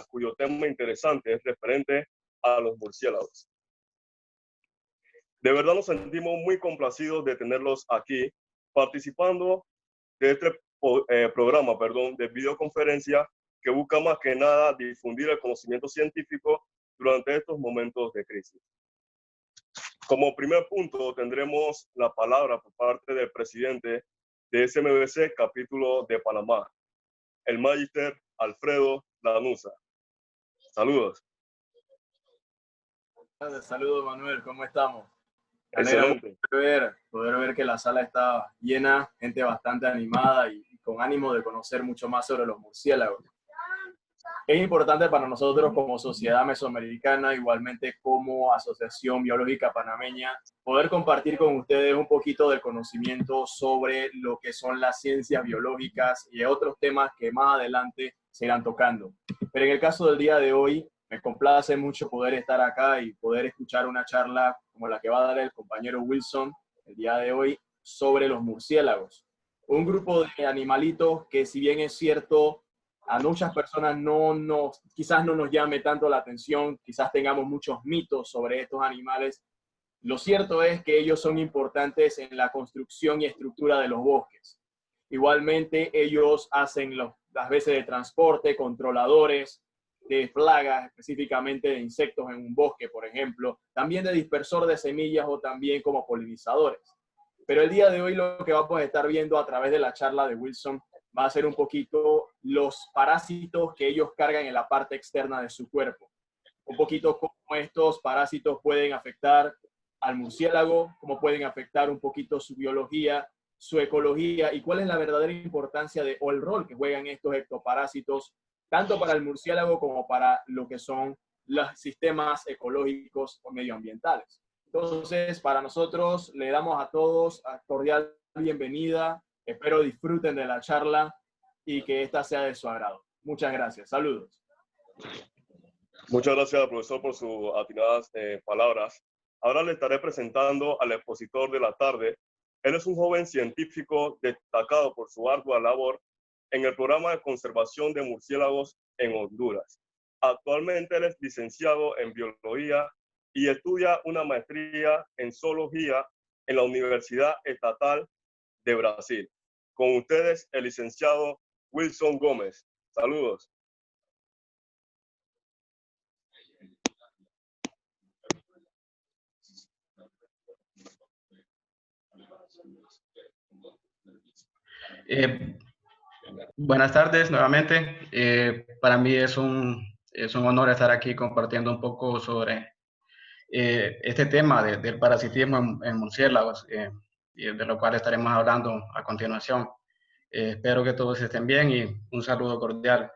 cuyo tema interesante es referente a los murciélagos. De verdad nos sentimos muy complacidos de tenerlos aquí participando de este programa de videoconferencia que busca más que nada difundir el conocimiento científico durante estos momentos de crisis. Como primer punto tendremos la palabra por parte del presidente de SMBC capítulo de Panamá, el Magister Alfredo Lanuza. Saludos. Saludos, Manuel, ¿cómo estamos? Excelente. Poder ver que la sala está llena, gente bastante animada y con ánimo de conocer mucho más sobre los murciélagos. Es importante para nosotros como sociedad mesoamericana, igualmente como Asociación Biológica Panameña, poder compartir con ustedes un poquito del conocimiento sobre lo que son las ciencias biológicas y otros temas que más adelante se irán tocando. Pero en el caso del día de hoy, me complace mucho poder estar acá y poder escuchar una charla como la que va a dar el compañero Wilson el día de hoy sobre los murciélagos. Un grupo de animalitos que, si bien es cierto, a muchas personas quizás no nos llame tanto la atención, quizás tengamos muchos mitos sobre estos animales, lo cierto es que ellos son importantes en la construcción y estructura de los bosques. Igualmente, ellos hacen las veces de transporte, controladores de plagas, específicamente de insectos en un bosque, por ejemplo, también de dispersor de semillas o también como polinizadores. Pero el día de hoy lo que vamos a estar viendo a través de la charla de Wilson va a ser un poquito los parásitos que ellos cargan en la parte externa de su cuerpo. Un poquito cómo estos parásitos pueden afectar al murciélago, cómo pueden afectar un poquito su biología, su ecología y cuál es la verdadera importancia o el rol que juegan estos ectoparásitos, tanto para el murciélago como para lo que son los sistemas ecológicos o medioambientales. Entonces, para nosotros le damos a todos a cordial bienvenida. Espero disfruten de la charla y que esta sea de su agrado. Muchas gracias. Saludos. Muchas gracias, profesor, por sus atinadas palabras. Ahora le estaré presentando al expositor de la tarde. Él es un joven científico destacado por su ardua labor en el programa de conservación de murciélagos en Honduras. Actualmente él es licenciado en biología y estudia una maestría en zoología en la Universidad Estatal de Brasil. Con ustedes, el licenciado Wilson Gómez. Saludos. Buenas tardes nuevamente. Para mí es un honor estar aquí compartiendo un poco sobre este tema del parasitismo en murciélagos, y de lo cual estaremos hablando a continuación. Espero que todos estén bien y un saludo cordial.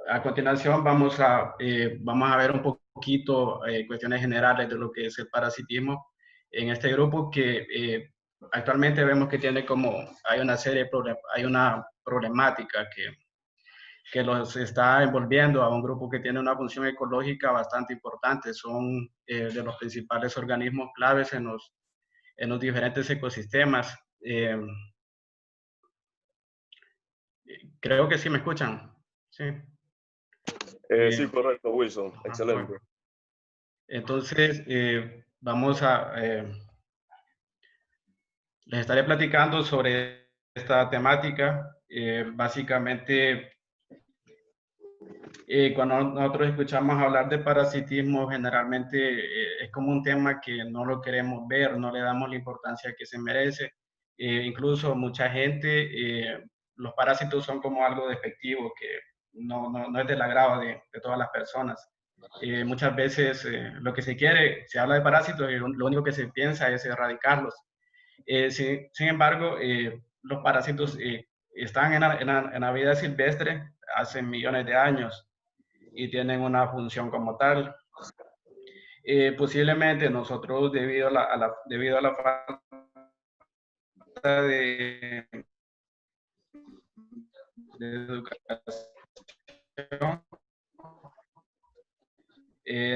A continuación vamos a ver un poquito cuestiones generales de lo que es el parasitismo en este grupo que actualmente vemos que hay una problemática que los está envolviendo a un grupo que tiene una función ecológica bastante importante. Son de los principales organismos claves en los diferentes ecosistemas. Creo que sí me escuchan. Sí. Sí, correcto, Wilson. Excelente. Bueno. Entonces, les estaré platicando sobre esta temática. Básicamente, cuando nosotros escuchamos hablar de parasitismo, generalmente es como un tema que no lo queremos ver, no le damos la importancia que se merece. Incluso mucha gente, los parásitos son como algo despectivo que no es del agrado de todas las personas. Muchas veces lo que se habla de parásitos y lo único que se piensa es erradicarlos. Sin embargo, los parásitos están en la vida silvestre hace millones de años y tienen una función como tal. Posiblemente nosotros, debido a la falta de educación,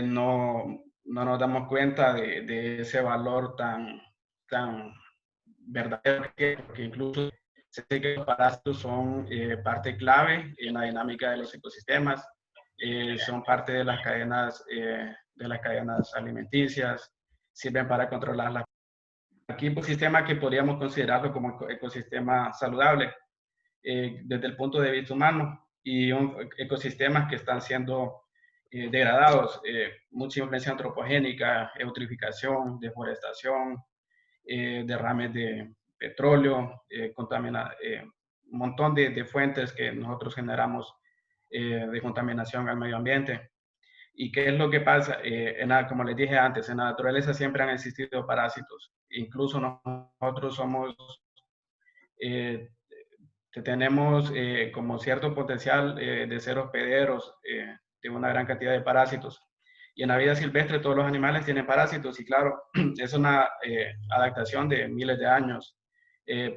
no nos damos cuenta de ese valor tan verdadero, porque incluso sé que los parásitos son parte clave en la dinámica de los ecosistemas, son parte de las cadenas alimenticias, sirven para controlar las aquí un ecosistema que podríamos considerarlo como ecosistema saludable desde el punto de vista humano y ecosistemas que están siendo degradados, mucha influencia antropogénica, eutrificación, deforestación, derrames de petróleo, un montón de fuentes que nosotros generamos de contaminación al medio ambiente. ¿Y qué es lo que pasa? Como les dije antes, en la naturaleza siempre han existido parásitos. Incluso nosotros tenemos como cierto potencial de ser hospederos de una gran cantidad de parásitos. Y en la vida silvestre todos los animales tienen parásitos y claro, es una adaptación de miles de años.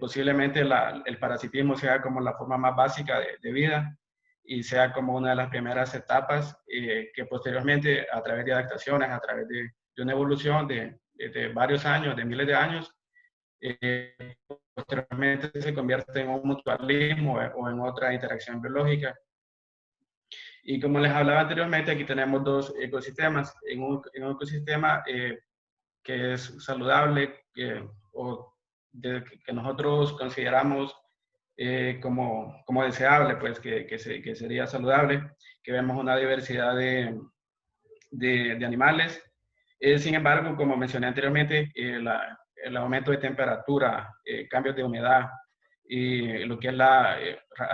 Posiblemente el parasitismo sea como la forma más básica de vida y sea como una de las primeras etapas que posteriormente a través de adaptaciones, a través de una evolución de varios años, de miles de años, posteriormente se convierte en un mutualismo o en otra interacción biológica. Y como les hablaba anteriormente, aquí tenemos dos ecosistemas. En un ecosistema que es saludable o que nosotros consideramos como deseable, pues que sería saludable, que vemos una diversidad de animales. Sin embargo, como mencioné anteriormente, el aumento de temperatura, cambios de humedad y lo que es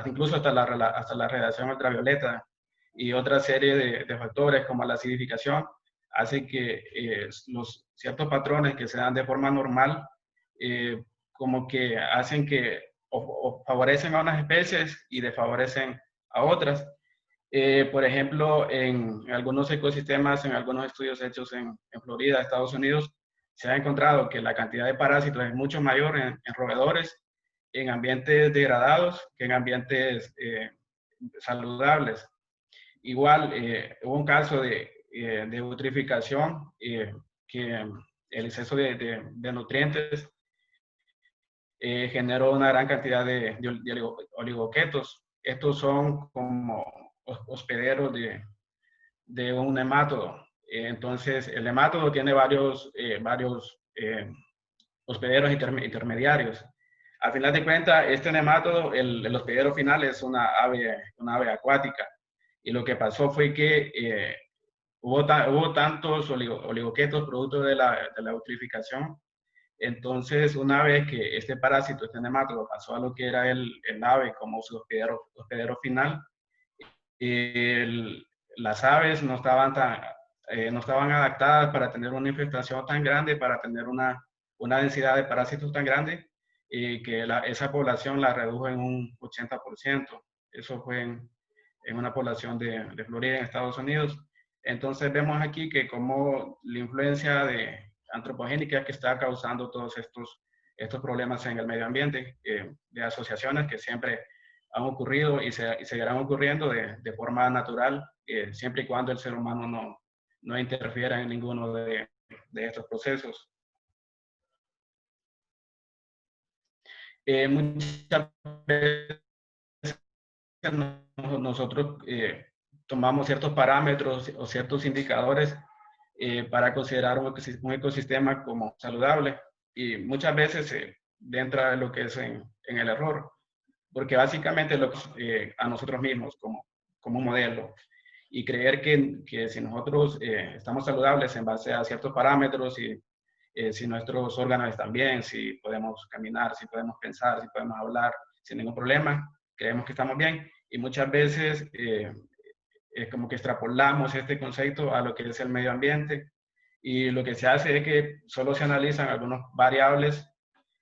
incluso hasta la radiación ultravioleta y otra serie de factores como la acidificación, hace que los ciertos patrones que se dan de forma normal como que hacen que o favorecen a unas especies y desfavorecen a otras. Por ejemplo, en algunos ecosistemas, en algunos estudios hechos en Florida, Estados Unidos, se ha encontrado que la cantidad de parásitos es mucho mayor en roedores, en ambientes degradados que en ambientes saludables. Igual, hubo un caso de eutrificación, que el exceso de nutrientes generó una gran cantidad de oligoquetos. Estos son como hospederos de un nemátodo. Entonces, el nemátodo tiene varios hospederos intermediarios. Al final de cuentas, este nemátodo, el hospedero final es una ave acuática. Y lo que pasó fue que hubo tantos oligoquetos producto de la eutrificación. Entonces, una vez que este parásito, este nemátodo, pasó a lo que era el ave como su hospedero final, las aves no estaban adaptadas para tener una infestación tan grande, para tener una densidad de parásitos tan grande, que esa población la redujo en un 80%. Eso fue en una población de Florida, en Estados Unidos. Entonces vemos aquí que como la influencia antropogénica que está causando todos estos problemas en el medio ambiente, de asociaciones que siempre han ocurrido y seguirán ocurriendo de forma natural, siempre y cuando el ser humano no interfiera en ninguno de estos procesos. Muchas veces nosotros tomamos ciertos parámetros o ciertos indicadores para considerar un ecosistema como saludable y muchas veces entra lo que es en el error, porque básicamente a nosotros mismos como un modelo y creer que si nosotros estamos saludables en base a ciertos parámetros y si nuestros órganos están bien, si podemos caminar, si podemos pensar, si podemos hablar sin ningún problema, creemos que estamos bien y muchas veces es como que extrapolamos este concepto a lo que es el medio ambiente y lo que se hace es que solo se analizan algunas variables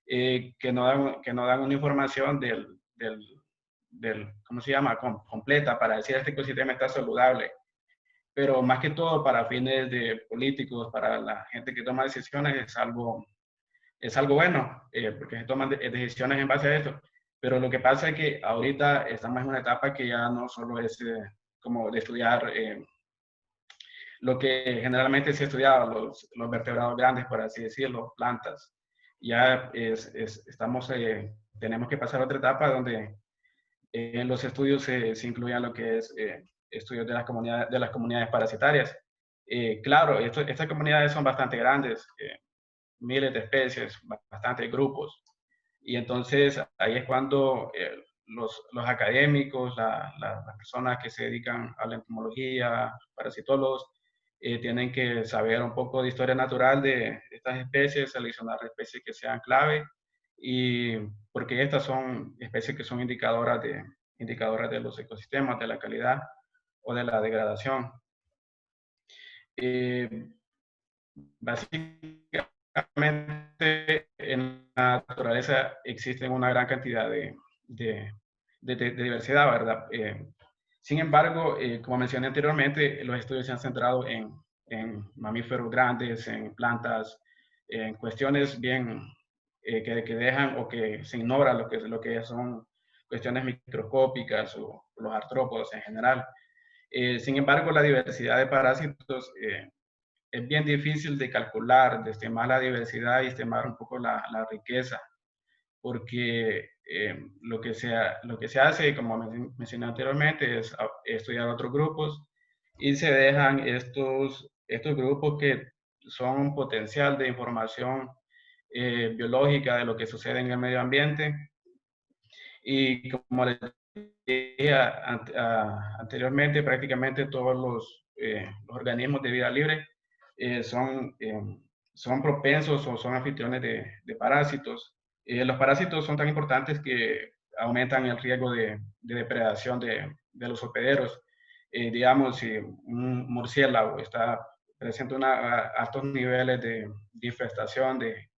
que no dan una información ¿cómo se llama? Completa para decir este ecosistema está saludable. Pero más que todo para fines de políticos, para la gente que toma decisiones, es algo bueno, porque se toman decisiones en base a esto. Pero lo que pasa es que ahorita estamos en una etapa que ya no solo es como de estudiar lo que generalmente se estudiaba, los vertebrados grandes, por así decirlo, plantas, ya tenemos que pasar a otra etapa donde en los estudios se incluyan lo que es estudios de las comunidades parasitarias. Claro, estas comunidades son bastante grandes, miles de especies, bastantes grupos. Y entonces ahí es cuando los académicos, las personas que se dedican a la entomología, parasitólogos, tienen que saber un poco de historia natural de estas especies, seleccionar especies que sean clave, y porque estas son especies que son indicadoras de los ecosistemas, de la calidad o de la degradación. Básicamente, en la naturaleza existen una gran cantidad de diversidad, ¿verdad? Sin embargo, como mencioné anteriormente, los estudios se han centrado en mamíferos grandes, en plantas, en cuestiones bien que dejan o que se ignora lo que son cuestiones microscópicas o los artrópodos en general. Sin embargo, la diversidad de parásitos es bien difícil de calcular, de estimar la diversidad y estimar un poco la riqueza, porque lo que se hace, como mencioné anteriormente, es estudiar otros grupos y se dejan estos grupos que son un potencial de información biológica de lo que sucede en el medio ambiente. Y como les dije anteriormente, prácticamente todos los organismos de vida libre son propensos o son anfitriones de parásitos. Los parásitos son tan importantes que aumentan el riesgo de depredación de los hospederos. Digamos, si un murciélago está presente altos niveles de infestación de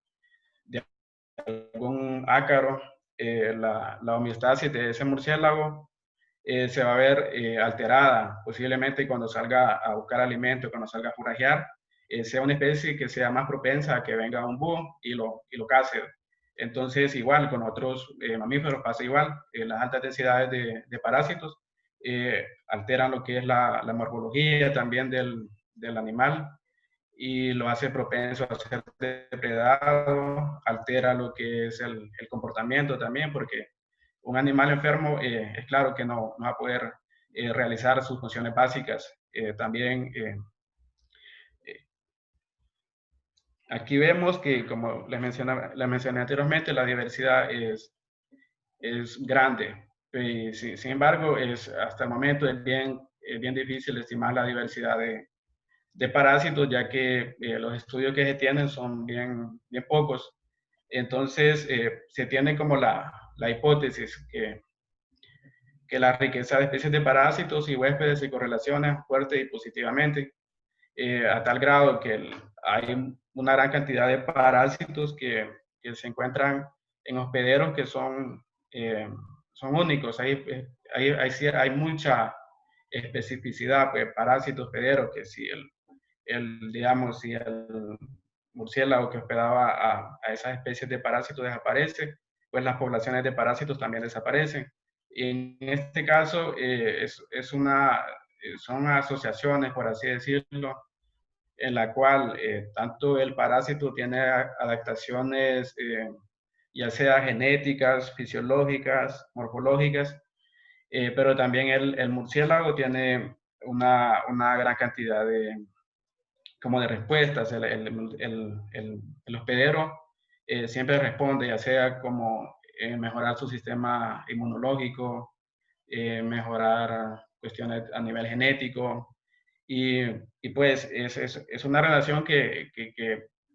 algún ácaro, la homeostasis de ese murciélago se va a ver alterada, posiblemente cuando salga a buscar alimento, cuando salga a forajear, sea una especie que sea más propensa a que venga un búho y lo case. Entonces, igual con otros mamíferos pasa igual, las altas densidades de parásitos alteran lo que es la morfología también del animal y lo hace propenso a ser depredado, altera lo que es el comportamiento también, porque un animal enfermo es claro que no va a poder realizar sus funciones básicas. También aquí vemos que, como les mencioné anteriormente, la diversidad es grande. Sin embargo, hasta el momento es bien difícil estimar la diversidad de parásitos, ya que los estudios que se tienen son bien pocos. Entonces, se tiene como la hipótesis que la riqueza de especies de parásitos y huéspedes se correlaciona fuerte y positivamente, a tal grado que hay una gran cantidad de parásitos que se encuentran en hospederos que son únicos. Hay mucha especificidad, pues, parásito hospedero, que si digamos, si el murciélago que hospedaba a esas especies de parásitos desaparece, pues las poblaciones de parásitos también desaparecen. Y en este caso, son asociaciones, por así decirlo, en la cual tanto el parásito tiene adaptaciones, ya sea genéticas, fisiológicas, morfológicas, pero también el murciélago tiene una gran cantidad como de respuestas. El hospedero siempre responde, ya sea como mejorar su sistema inmunológico, mejorar cuestiones a nivel genético, y pues es una relación que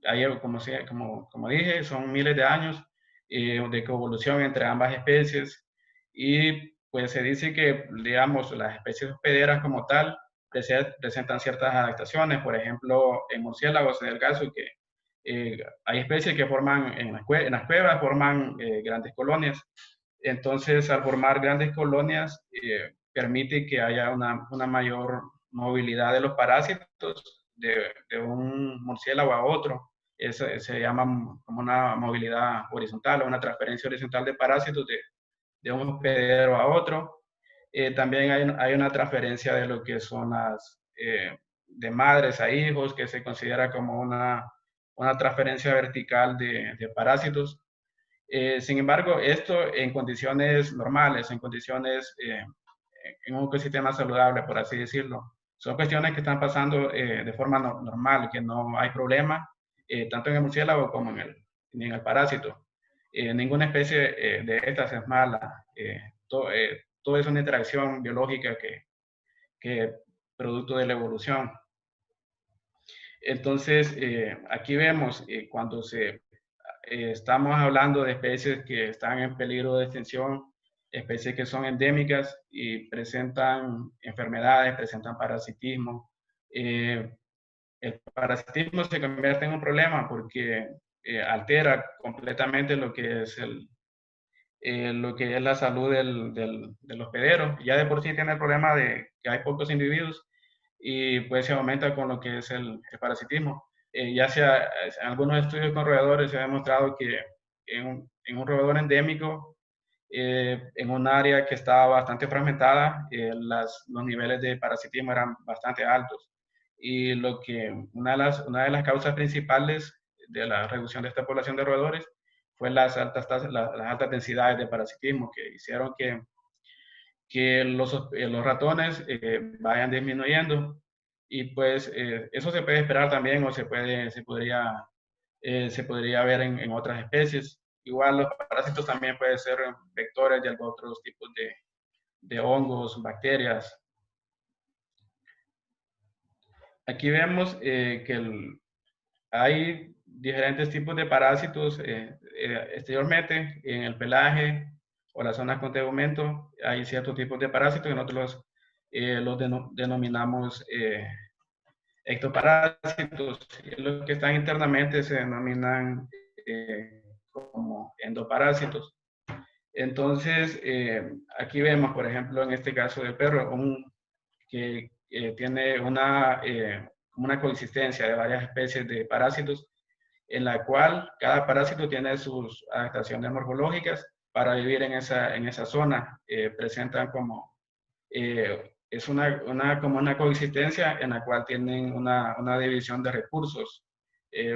hay, como dije, son miles de años de coevolución entre ambas especies, y pues se dice que, digamos, las especies hospederas como tal presentan ciertas adaptaciones. Por ejemplo, en murciélagos, en el caso que hay especies que forman en las cuevas, forman grandes colonias. Entonces, al formar grandes colonias, permite que haya una mayor movilidad de los parásitos de un murciélago a otro. Se llama como una movilidad horizontal o una transferencia horizontal de parásitos de un hospedero a otro. También hay una transferencia de lo que son de madres a hijos, que se considera como una transferencia vertical de parásitos. Sin embargo, esto en condiciones normales, en condiciones, en un ecosistema saludable, por así decirlo. Son cuestiones que están pasando de forma normal, que no hay problema, tanto en el murciélago como en el parásito. Ninguna especie de estas es mala. Todo es una interacción biológica que producto de la evolución. Entonces, aquí vemos cuando estamos hablando de especies que están en peligro de extinción, especies que son endémicas y presentan enfermedades, presentan parasitismo. El parasitismo se convierte en un problema porque altera completamente lo que es la salud del hospedero. Ya de por sí tiene el problema de que hay pocos individuos y pues se aumenta con lo que es el parasitismo. Ya sea en algunos estudios con roedores se ha demostrado que en un roedor endémico, en un área que estaba bastante fragmentada, los niveles de parasitismo eran bastante altos. Y una de las causas principales de la reducción de esta población de roedores fue las altas densidades de parasitismo que hicieron que los ratones vayan disminuyendo. Y pues eso se puede esperar también o se podría ver en otras especies. Igual los parásitos también pueden ser vectores de otros tipos de hongos, bacterias. Aquí vemos que hay diferentes tipos de parásitos. Exteriormente, en el pelaje o las zonas con tegumento, hay ciertos tipos de parásitos que nosotros los denominamos ectoparásitos. Y los que están internamente se denominan como endoparásitos. Entonces, aquí vemos, por ejemplo, en este caso del perro, que tiene una coexistencia de varias especies de parásitos, en la cual cada parásito tiene sus adaptaciones morfológicas para vivir en esa zona. Presentan como, es como una coexistencia en la cual tienen una división de recursos.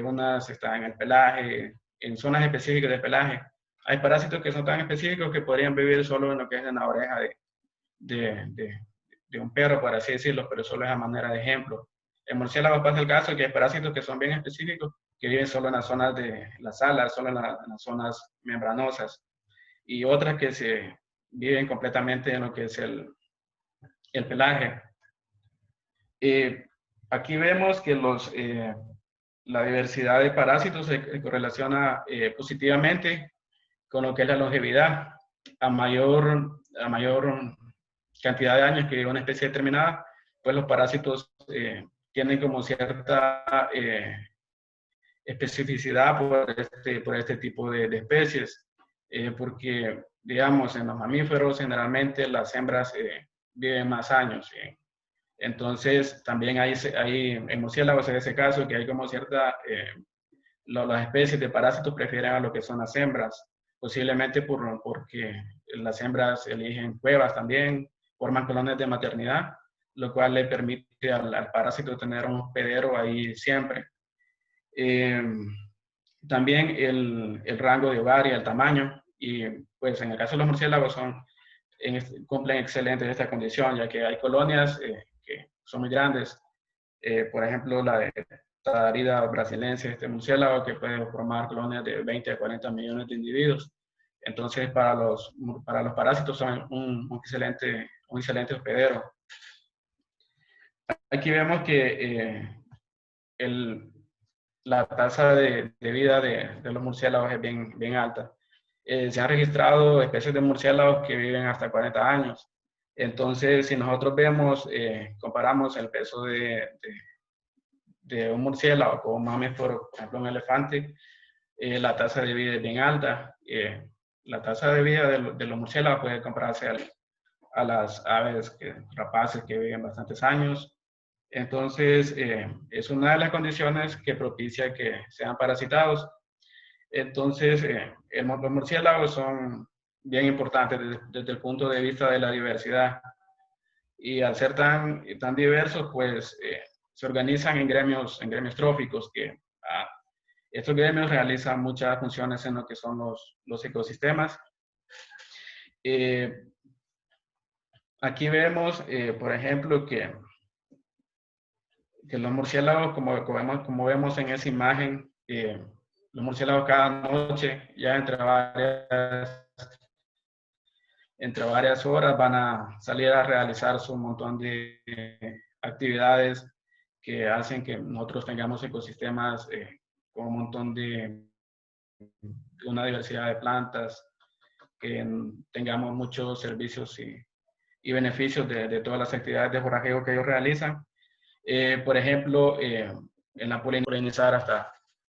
Unas están en el pelaje, en zonas específicas de pelaje. Hay parásitos que son tan específicos que podrían vivir solo en lo que es en la oreja de un perro, por así decirlo, pero solo es a manera de ejemplo. En murciélagos pasa el caso que hay parásitos que son bien específicos, que viven solo en las zonas de las alas, solo en las zonas membranosas, y otras que se viven completamente en lo que es el pelaje. Aquí vemos que la diversidad de parásitos se correlaciona positivamente con lo que es la longevidad. A mayor cantidad de años que vive una especie determinada, pues los parásitos tienen como cierta especificidad por este tipo de especies, porque, digamos, en los mamíferos generalmente las hembras viven más años. Entonces, también hay en murciélagos en ese caso que hay como cierta, las especies de parásitos prefieren a lo que son las hembras, posiblemente porque las hembras eligen cuevas también, forman colonias de maternidad, lo cual le permite al parásito tener un hospedero ahí siempre. También el rango de hogar y el tamaño, y pues en el caso de los murciélagos cumplen excelente esta condición, ya que hay colonias que son muy grandes. Por ejemplo, la de Tadarida brasilense, este murciélago, que puede formar colonias de 20 a 40 millones de individuos. Entonces, para los parásitos son un excelente hospedero. Aquí vemos que la tasa de vida de los murciélagos es bien alta. Se han registrado especies de murciélagos que viven hasta 40 años. Entonces, si nosotros comparamos el peso de un murciélago con un mamífero, por ejemplo un elefante, la tasa de vida es bien alta. La tasa de vida de los murciélagos puede compararse a las aves rapaces que viven bastantes años. Entonces, es una de las condiciones que propicia que sean parasitados. Entonces, los murciélagos son bien importantes desde el punto de vista de la diversidad. Y al ser tan diversos, pues se organizan en gremios tróficos que Estos gremios realizan muchas funciones en lo que son los ecosistemas. Aquí vemos, por ejemplo, que los murciélagos, como vemos en esa imagen, los murciélagos cada noche, ya entre varias horas, van a salir a realizar su montón de actividades que hacen que nosotros tengamos ecosistemas con un montón de una diversidad de plantas, que tengamos muchos servicios y beneficios de todas las actividades de forajeo que ellos realizan. Por ejemplo, en la polinizar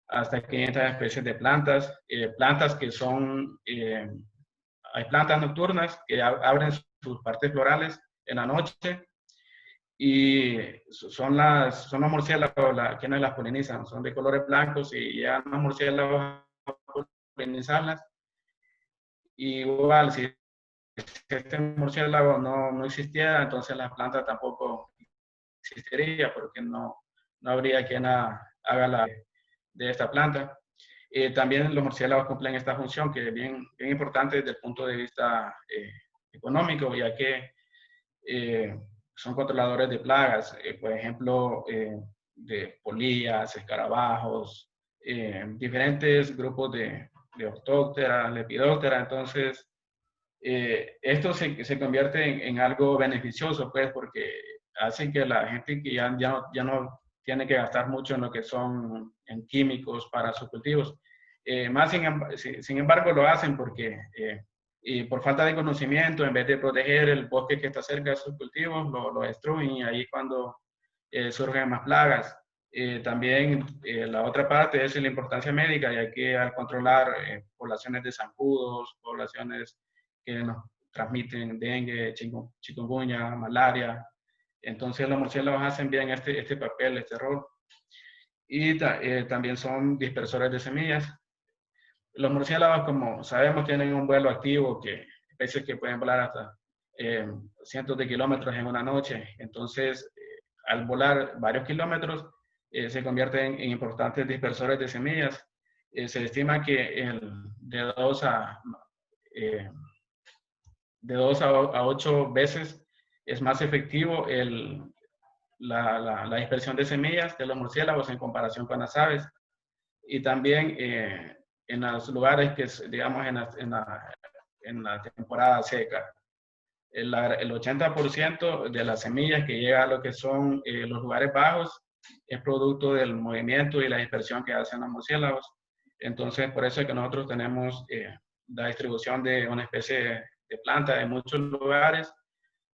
hasta 500 especies de plantas, plantas que son, hay plantas nocturnas que abren sus partes florales en la noche y son los murciélagos quienes las polinizan, son de colores blancos y llegan los murciélagos a polinizarlas. Y igual, si este murciélago no existiera, entonces la planta tampoco existiría porque no habría quien haga de esta planta. También los murciélagos cumplen esta función que es bien importante desde el punto de vista económico, ya que son controladores de plagas, por ejemplo, de polillas, escarabajos, diferentes grupos de ortóptera, lepidóptera. Entonces, esto se convierte en algo beneficioso, pues, porque hace que la gente que ya no tiene que gastar mucho en lo que son en químicos para sus cultivos. Sin embargo, lo hacen porque y por falta de conocimiento, en vez de proteger el bosque que está cerca de sus cultivos, lo destruyen y ahí cuando surgen más plagas. También la otra parte es la importancia médica, ya que al controlar poblaciones de zancudos, poblaciones que nos transmiten dengue, chikungunya, malaria, entonces los murciélagos hacen bien este papel, este rol. Y también son dispersores de semillas. Los murciélagos, como sabemos, tienen un vuelo activo, especies que pueden volar hasta cientos de kilómetros en una noche. Entonces, al volar varios kilómetros, se convierten en importantes dispersores de semillas. Se estima que de 2 a 8 veces es más efectivo la dispersión de semillas de los murciélagos en comparación con las aves. Y también en los lugares que, digamos, en la temporada seca. El 80% de las semillas que llega a lo que son los lugares bajos es producto del movimiento y la dispersión que hacen los murciélagos. Entonces, por eso es que nosotros tenemos la distribución de una especie de planta en muchos lugares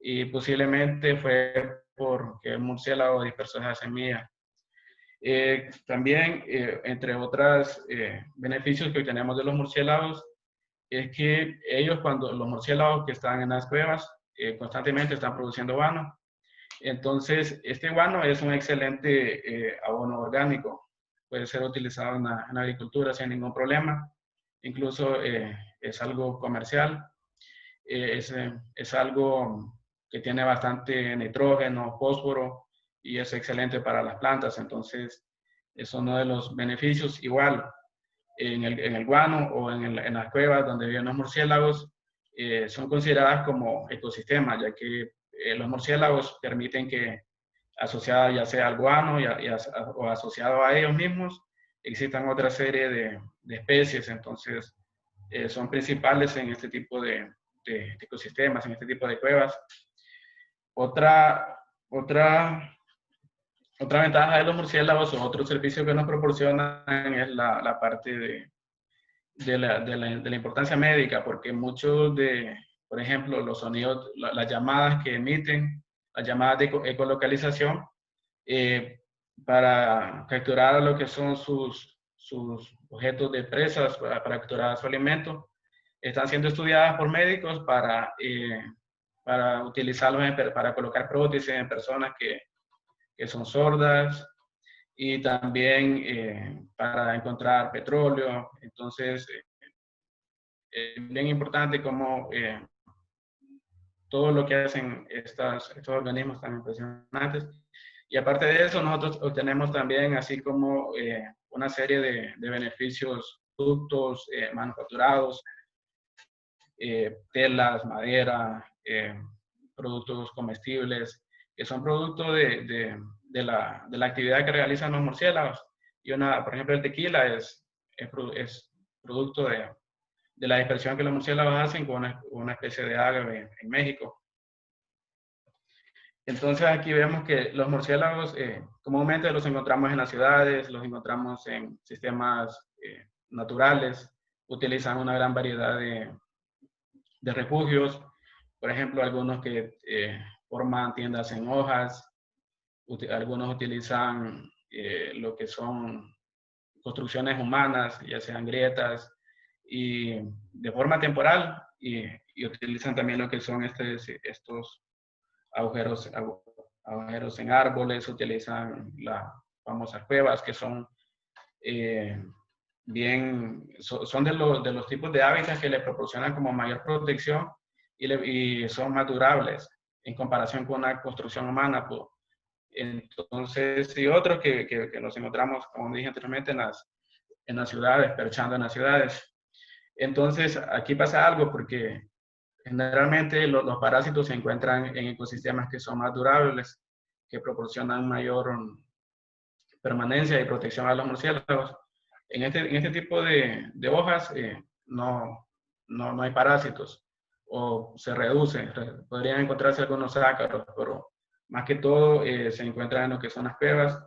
y posiblemente fue porque el murciélago dispersó esas semillas. También, entre otros beneficios que tenemos de los murciélagos, es que los murciélagos que están en las cuevas, constantemente están produciendo guano. Entonces, este guano es un excelente abono orgánico. Puede ser utilizado en la agricultura sin ningún problema. Incluso es algo comercial. Es algo que tiene bastante nitrógeno, fósforo, y es excelente para las plantas. Entonces, es uno de los beneficios. Igual, en el guano o en las cuevas donde viven los murciélagos, son consideradas como ecosistemas, ya que los murciélagos permiten que, asociada ya sea al guano o asociado a ellos mismos, existan otra serie de especies. Entonces, son principales en este tipo de ecosistemas, en este tipo de cuevas. Otra ventaja de los murciélagos o otro servicio que nos proporcionan es la parte de la importancia médica, porque muchos por ejemplo, los sonidos, las llamadas que emiten, las llamadas de ecolocalización, para capturar lo que son sus objetos de presas, para capturar su alimento, están siendo estudiadas por médicos para utilizarlos, para colocar prótesis en personas que son sordas, y también para encontrar petróleo. Entonces, es bien importante como todo lo que hacen estos organismos tan impresionantes. Y aparte de eso, nosotros obtenemos también, así como una serie de beneficios, productos manufacturados, telas, madera, productos comestibles, que son producto de la actividad que realizan los murciélagos. Y por ejemplo, el tequila es producto de la dispersión que los murciélagos hacen con una especie de agave en México. Entonces aquí vemos que los murciélagos comúnmente los encontramos en las ciudades, los encontramos en sistemas naturales, utilizan una gran variedad de refugios, por ejemplo, algunos que forman tiendas en hojas, algunos utilizan lo que son construcciones humanas, ya sean grietas, y de forma temporal, y utilizan también lo que son estos agujeros en árboles, utilizan las famosas cuevas, que son son de los tipos de hábitats que le proporcionan como mayor protección y son más durables en comparación con una construcción humana. Pues. Entonces, y otros que nos encontramos, como dije anteriormente, en las ciudades, perchando en las ciudades. Entonces, aquí pasa algo porque generalmente los parásitos se encuentran en ecosistemas que son más durables, que proporcionan mayor permanencia y protección a los murciélagos. En este tipo de hojas no hay parásitos o se reducen. Podrían encontrarse algunos ácaros, pero más que todo se encuentran en lo que son las cuevas,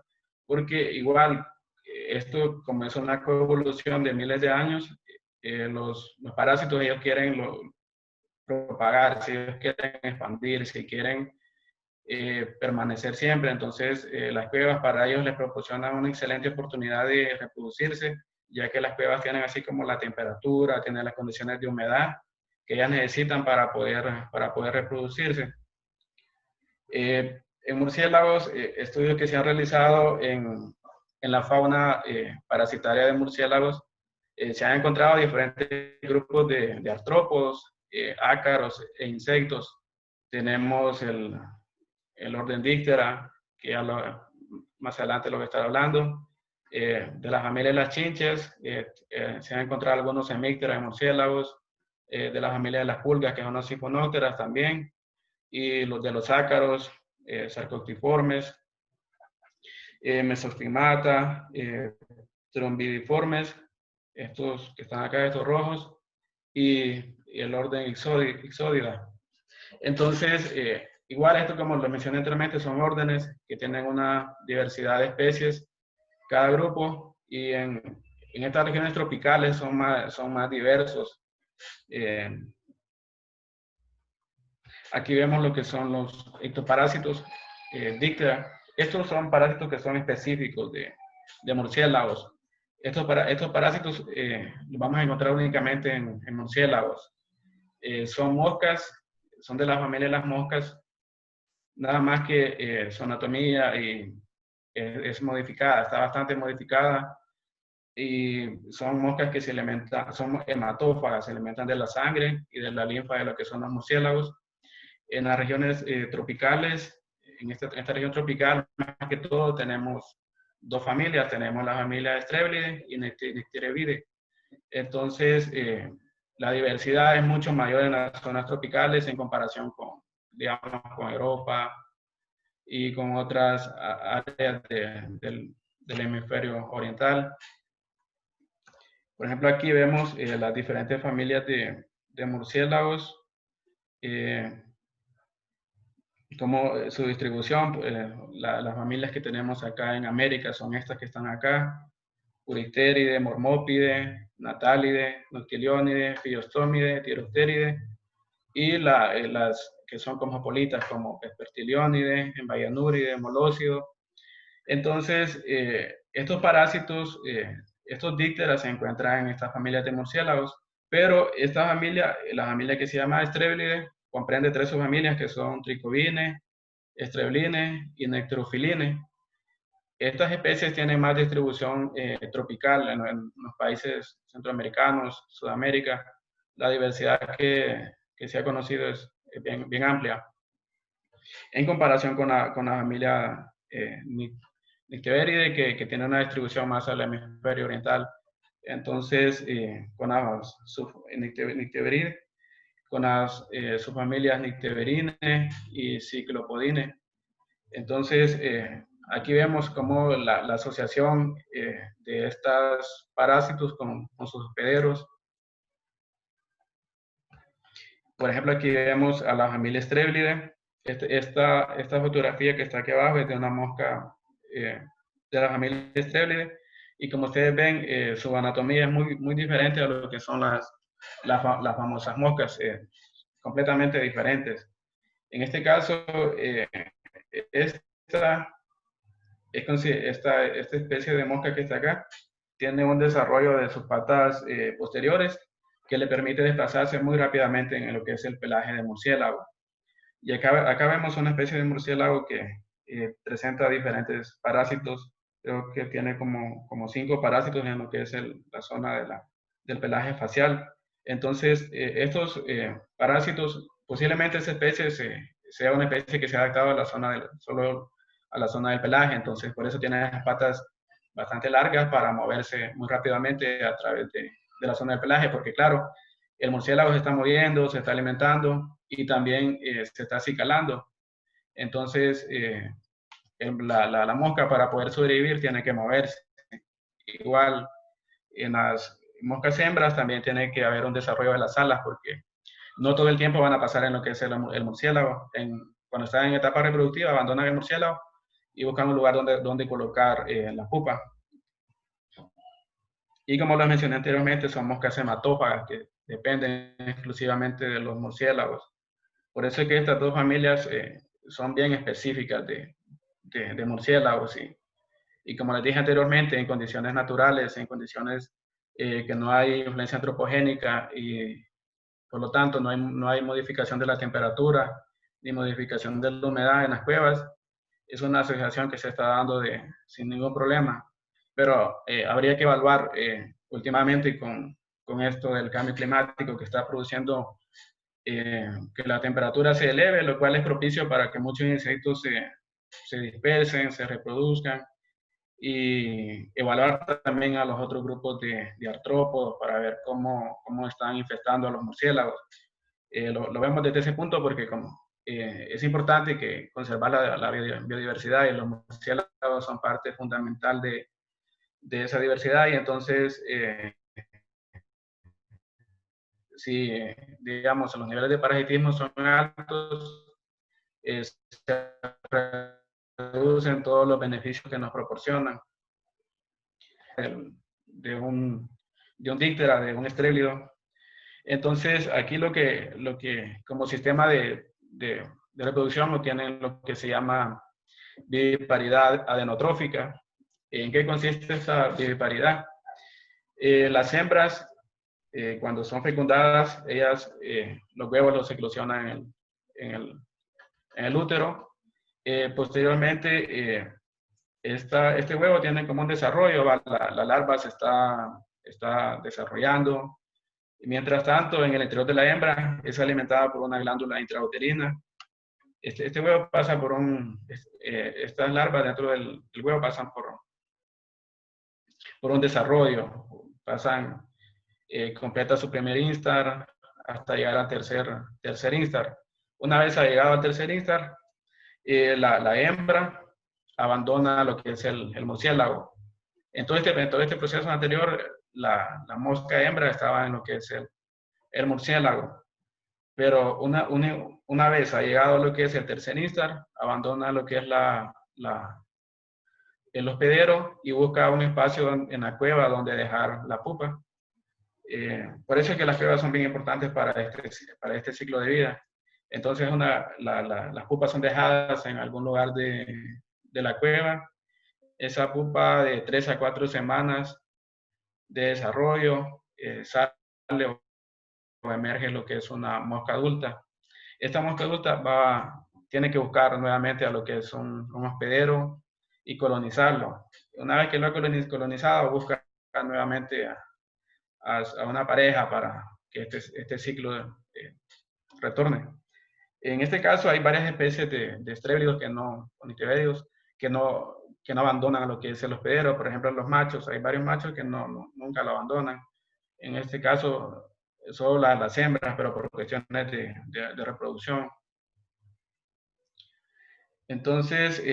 porque igual esto, como es una coevolución de miles de años, los parásitos ellos quieren propagarse, ellos quieren expandirse, quieren permanecer siempre. Entonces, las cuevas para ellos les proporcionan una excelente oportunidad de reproducirse, ya que las cuevas tienen así como la temperatura, tienen las condiciones de humedad que ellas necesitan para poder reproducirse. En murciélagos, estudios que se han realizado en la fauna parasitaria de murciélagos, se han encontrado diferentes grupos de artrópodos, ácaros e insectos. Tenemos el orden Dictera, que ya más adelante lo voy a estar hablando. De la familia de las chinches, se han encontrado algunos hemípteros de murciélagos, de la familia de las pulgas, que son las sifonópteras también, y los de los ácaros, sarcoptiformes, mesostigmata, trombidiformes, estos que están acá, estos rojos, y el orden Ixodida. Entonces, igual esto, como lo mencioné anteriormente, son órdenes que tienen una diversidad de especies, cada grupo, y en estas regiones tropicales son más diversos. Aquí vemos lo que son los ectoparásitos Dictera. Estos son parásitos que son específicos de murciélagos. Estos parásitos los vamos a encontrar únicamente en murciélagos. Son moscas, son de la familia de las moscas, nada más que su anatomía es modificada, está bastante modificada, y son moscas que se alimentan, son hematófagas, se alimentan de la sangre y de la linfa de lo que son los murciélagos. En las regiones tropicales, en esta región tropical, más que todo, tenemos dos familias. Tenemos la familia Strepsilidae y Nectarebidae. Entonces, la diversidad es mucho mayor en las zonas tropicales en comparación con, digamos, con Europa y con otras áreas del hemisferio oriental. Por ejemplo, aquí vemos las diferentes familias de murciélagos, como su distribución. Las familias que tenemos acá en América son estas que están acá: Uricteridae, Mormópide, Natalide, Noctilionidae, Phyllostomide, Thyrosteride, y las que son cosmopolitas como Vespertilionidae, Envayanuride, Molócido. Entonces, estos parásitos, estos dípteras se encuentran en estas familias de murciélagos, pero esta familia, la familia que se llama Strepsilidae, comprende tres subfamilias que son Trichobine, Strepline y Nectrophiline. Estas especies tienen más distribución tropical en los países centroamericanos, Sudamérica. La diversidad que se ha conocido es bien amplia en comparación con la familia Nicteberide, que tiene una distribución más al hemisferio oriental. Entonces, con las Nicteberide, con las subfamilias Nicteberine y Cyclopodine. Entonces, aquí vemos cómo la asociación de estos parásitos con sus hospederos. Por ejemplo, aquí vemos a la familia Streblidae. Esta fotografía que está aquí abajo es de una mosca de la familia Streblidae. Y como ustedes ven, su anatomía es muy diferente a lo que son las famosas moscas, completamente diferentes. En este caso, esta especie de mosca que está acá tiene un desarrollo de sus patas posteriores que le permite desplazarse muy rápidamente en lo que es el pelaje de murciélago. Y acá vemos una especie de murciélago que presenta diferentes parásitos. Creo que tiene como 5 parásitos en lo que es la zona del pelaje facial. Entonces, estos parásitos, posiblemente esa especie sea una especie que se ha adaptado a la zona solo a la zona del pelaje. Entonces, por eso tiene las patas bastante largas para moverse muy rápidamente a través de la zona del pelaje, porque claro, el murciélago se está moviendo, se está alimentando y también se está acicalando. Entonces, la mosca para poder sobrevivir tiene que moverse. Igual, en las moscas hembras también tiene que haber un desarrollo de las alas, porque no todo el tiempo van a pasar en lo que es el murciélago. Cuando están en etapa reproductiva, abandonan el murciélago y buscan un lugar donde colocar la pupa. Y como lo mencioné anteriormente, son moscas hematófagas que dependen exclusivamente de los murciélagos. Por eso es que estas dos familias son bien específicas de murciélagos. Y como les dije anteriormente, en condiciones naturales, en condiciones que no hay influencia antropogénica y por lo tanto no hay modificación de la temperatura ni modificación de la humedad en las cuevas, es una asociación que se está dando sin ningún problema. Pero habría que evaluar últimamente con esto del cambio climático que está produciendo que la temperatura se eleve, lo cual es propicio para que muchos insectos se dispersen, se reproduzcan, y evaluar también a los otros grupos de artrópodos para ver cómo están infestando a los murciélagos. Lo vemos desde ese punto porque es importante que conservar la biodiversidad, y los murciélagos son parte fundamental de esa diversidad, y entonces si digamos los niveles de parasitismo son altos, se reducen todos los beneficios que nos proporcionan de un díptera, de un estrélido. Entonces, aquí lo que como sistema de reproducción lo tienen lo que se llama viviparidad adenotrófica. ¿En qué consiste esa viviparidad? Las hembras, cuando son fecundadas, ellas, los huevos los eclosionan en el útero. Posteriormente, este huevo tiene como un desarrollo, la larva se está desarrollando. Y mientras tanto, en el interior de la hembra es alimentada por una glándula intrauterina. Este huevo pasa por estas larvas dentro del huevo pasan por un desarrollo, completa su primer instar hasta llegar al tercer instar. Una vez ha llegado al tercer instar, la hembra abandona lo que es el murciélago. En todo este proceso anterior, la mosca hembra estaba en lo que es el murciélago. Pero una vez ha llegado a lo que es el tercer instar, abandona lo que es el hospedero y busca un espacio en la cueva donde dejar la pupa. Por eso es que las cuevas son bien importantes para este ciclo de vida. Entonces, las pupas son dejadas en algún lugar de la cueva. Esa pupa de 3 a 4 semanas de desarrollo sale o emerge lo que es una mosca adulta. Esta mosca adulta tiene que buscar nuevamente a lo que es un hospedero y colonizarlo. Una vez que lo ha colonizado, busca nuevamente a una pareja para que este ciclo retorne. En este caso hay varias especies de estrélidos o nictibéridos que no que no abandonan lo que es el hospedero. Por ejemplo, los machos, hay varios machos que nunca lo abandonan. En este caso, solo las hembras, pero por cuestiones de reproducción. Entonces,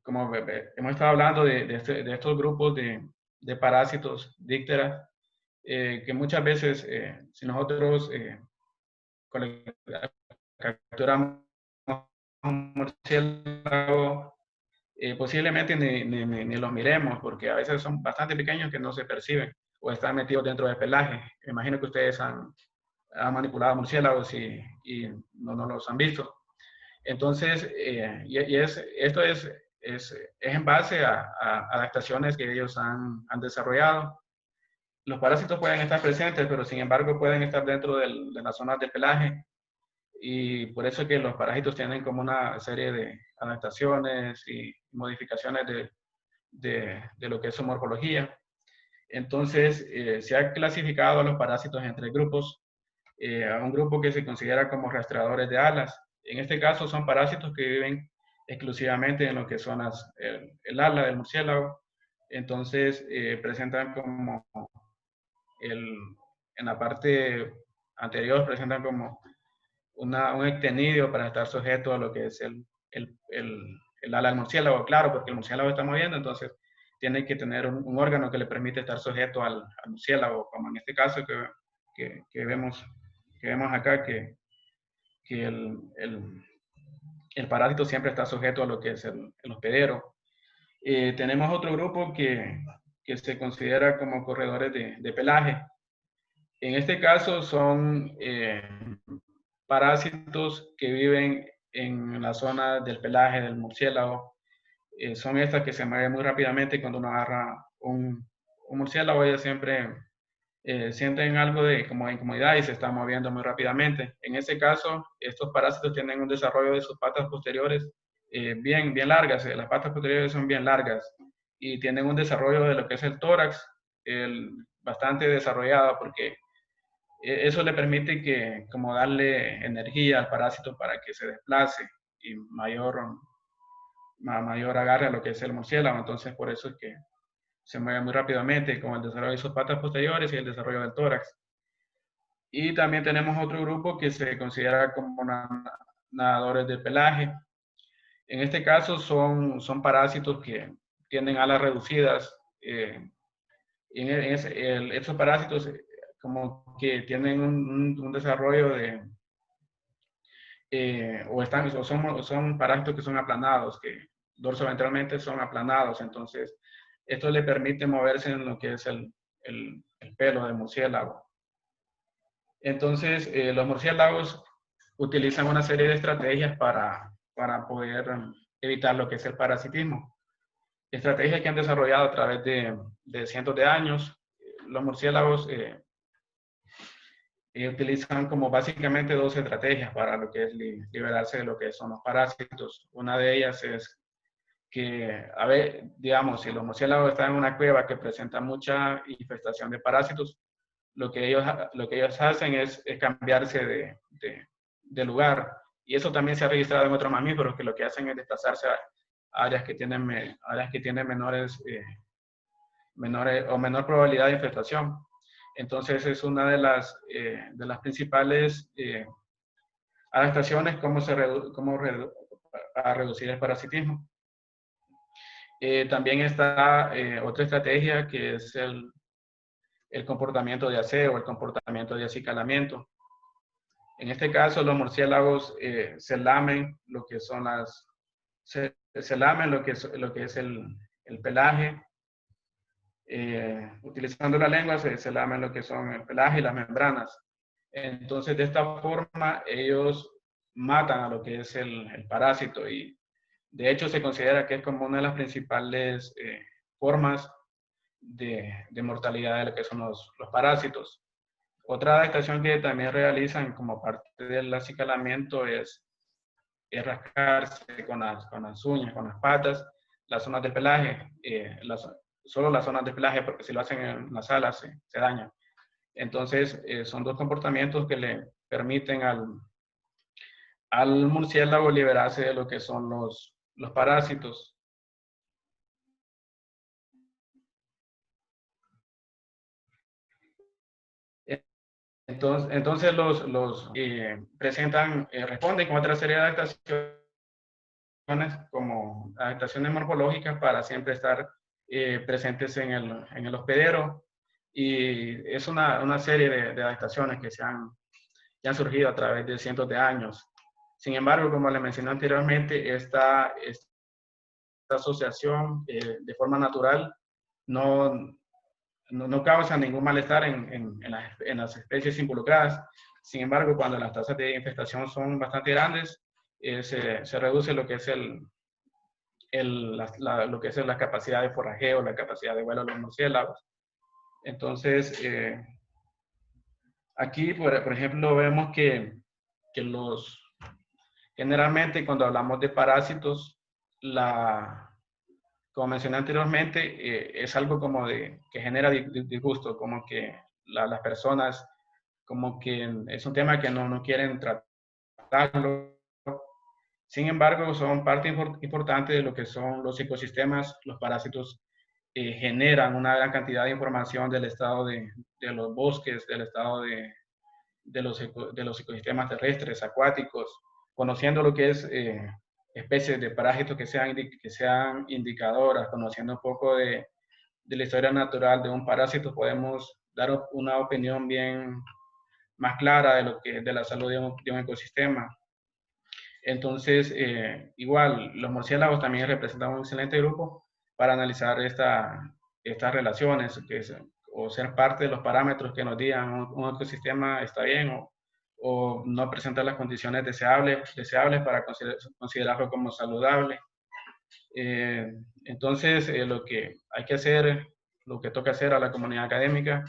como hemos estado hablando de estos grupos de parásitos, dípteras, que muchas veces, si nosotros capturamos un murciélago, posiblemente ni los miremos, porque a veces son bastante pequeños que no se perciben o están metidos dentro del pelaje. Me imagino que ustedes han manipulado murciélagos y no los han visto. Entonces, esto es en base a adaptaciones que ellos han desarrollado. Los parásitos pueden estar presentes, pero sin embargo pueden estar dentro de las zonas de pelaje, y por eso es que los parásitos tienen como una serie de adaptaciones y modificaciones de lo que es su morfología. Entonces, se ha clasificado a los parásitos entre grupos, a un grupo que se considera como rastreadores de alas. En este caso son parásitos que viven exclusivamente en lo que son el ala del murciélago. Entonces, presentan como en la parte anterior, presentan como un ectenidio para estar sujeto a lo que es el ala del murciélago, claro, porque el murciélago está moviendo, entonces tiene que tener un órgano que le permite estar sujeto al murciélago, como en este caso que vemos acá, que el parásito siempre está sujeto a lo que es el hospedero. Tenemos otro grupo que se considera como corredores de pelaje. En este caso son parásitos que viven en la zona del pelaje del murciélago. Son estas que se mueven muy rápidamente. Cuando uno agarra un murciélago, ellos siempre sienten algo de como incomodidad y se están moviendo muy rápidamente. En ese caso, estos parásitos tienen un desarrollo de sus patas posteriores bien largas. Las patas posteriores son bien largas y tienen un desarrollo de lo que es el tórax bastante desarrollado, porque eso le permite como darle energía al parásito para que se desplace y mayor agarre a lo que es el murciélago. Entonces, por eso es que se mueve muy rápidamente con el desarrollo de sus patas posteriores y el desarrollo del tórax. Y también tenemos otro grupo que se considera como nadadores de pelaje. En este caso son parásitos que tienen alas reducidas. Estos parásitos como que tienen un desarrollo o son parásitos que son aplanados, que dorsoventralmente son aplanados. Entonces, esto le permite moverse en lo que es el pelo del murciélago. Entonces, los murciélagos utilizan una serie de estrategias para poder evitar lo que es el parasitismo. Estrategias que han desarrollado a través de cientos de años. Los murciélagos utilizan como básicamente dos estrategias para lo que es liberarse de lo que son los parásitos. Una de ellas es que, digamos, si los murciélagos están en una cueva que presenta mucha infestación de parásitos, lo que ellos hacen es cambiarse de lugar. Y eso también se ha registrado en otros mamíferos, que lo que hacen es desplazarse a áreas que tienen menor probabilidad de infestación. Entonces, es una de las principales adaptaciones para reducir el parasitismo. También está otra estrategia, que es el comportamiento de aseo, el comportamiento de acicalamiento. En este caso, los murciélagos se lamen lo que son se lamen lo que es el pelaje. Utilizando la lengua se lamen lo que son el pelaje y las membranas. Entonces, de esta forma, ellos matan a lo que es el parásito, y de hecho se considera que es como una de las principales formas de mortalidad de lo que son los parásitos. Otra adaptación que también realizan como parte del acicalamiento es rascarse con las uñas, con las patas, las zonas del pelaje, solo las zonas de pelaje, porque si lo hacen en las alas se dañan. Entonces, son dos comportamientos que le permiten al murciélago liberarse de lo que son los parásitos. Entonces responden con otra serie de adaptaciones como adaptaciones morfológicas para siempre estar presentes en el hospedero, y es una serie de adaptaciones que han surgido a través de cientos de años. Sin embargo, como les mencioné anteriormente, esta asociación de forma natural no causa ningún malestar en las especies involucradas. Sin embargo, cuando las tasas de infestación son bastante grandes, se reduce lo que es lo que es la capacidad de forrajeo, la capacidad de vuelo de los murciélagos. Entonces, aquí, por ejemplo, vemos que generalmente cuando hablamos de parásitos, como mencioné anteriormente, es algo como que genera disgusto, como que las personas, como que es un tema que no quieren tratarlo. Sin embargo, son parte importante de lo que son los ecosistemas. Los parásitos generan una gran cantidad de información del estado de los bosques, del estado de los ecosistemas terrestres, acuáticos, conociendo lo que es especies de parásitos que sean indicadoras, conociendo un poco de la historia natural de un parásito, podemos dar una opinión bien más clara de la salud de un ecosistema. Entonces, igual, los murciélagos también representan un excelente grupo para analizar estas relaciones, o ser parte de los parámetros que nos digan un ecosistema está bien o no presenta las condiciones deseables para considerarlo como saludable. Entonces, lo que hay que hacer, lo que toca hacer a la comunidad académica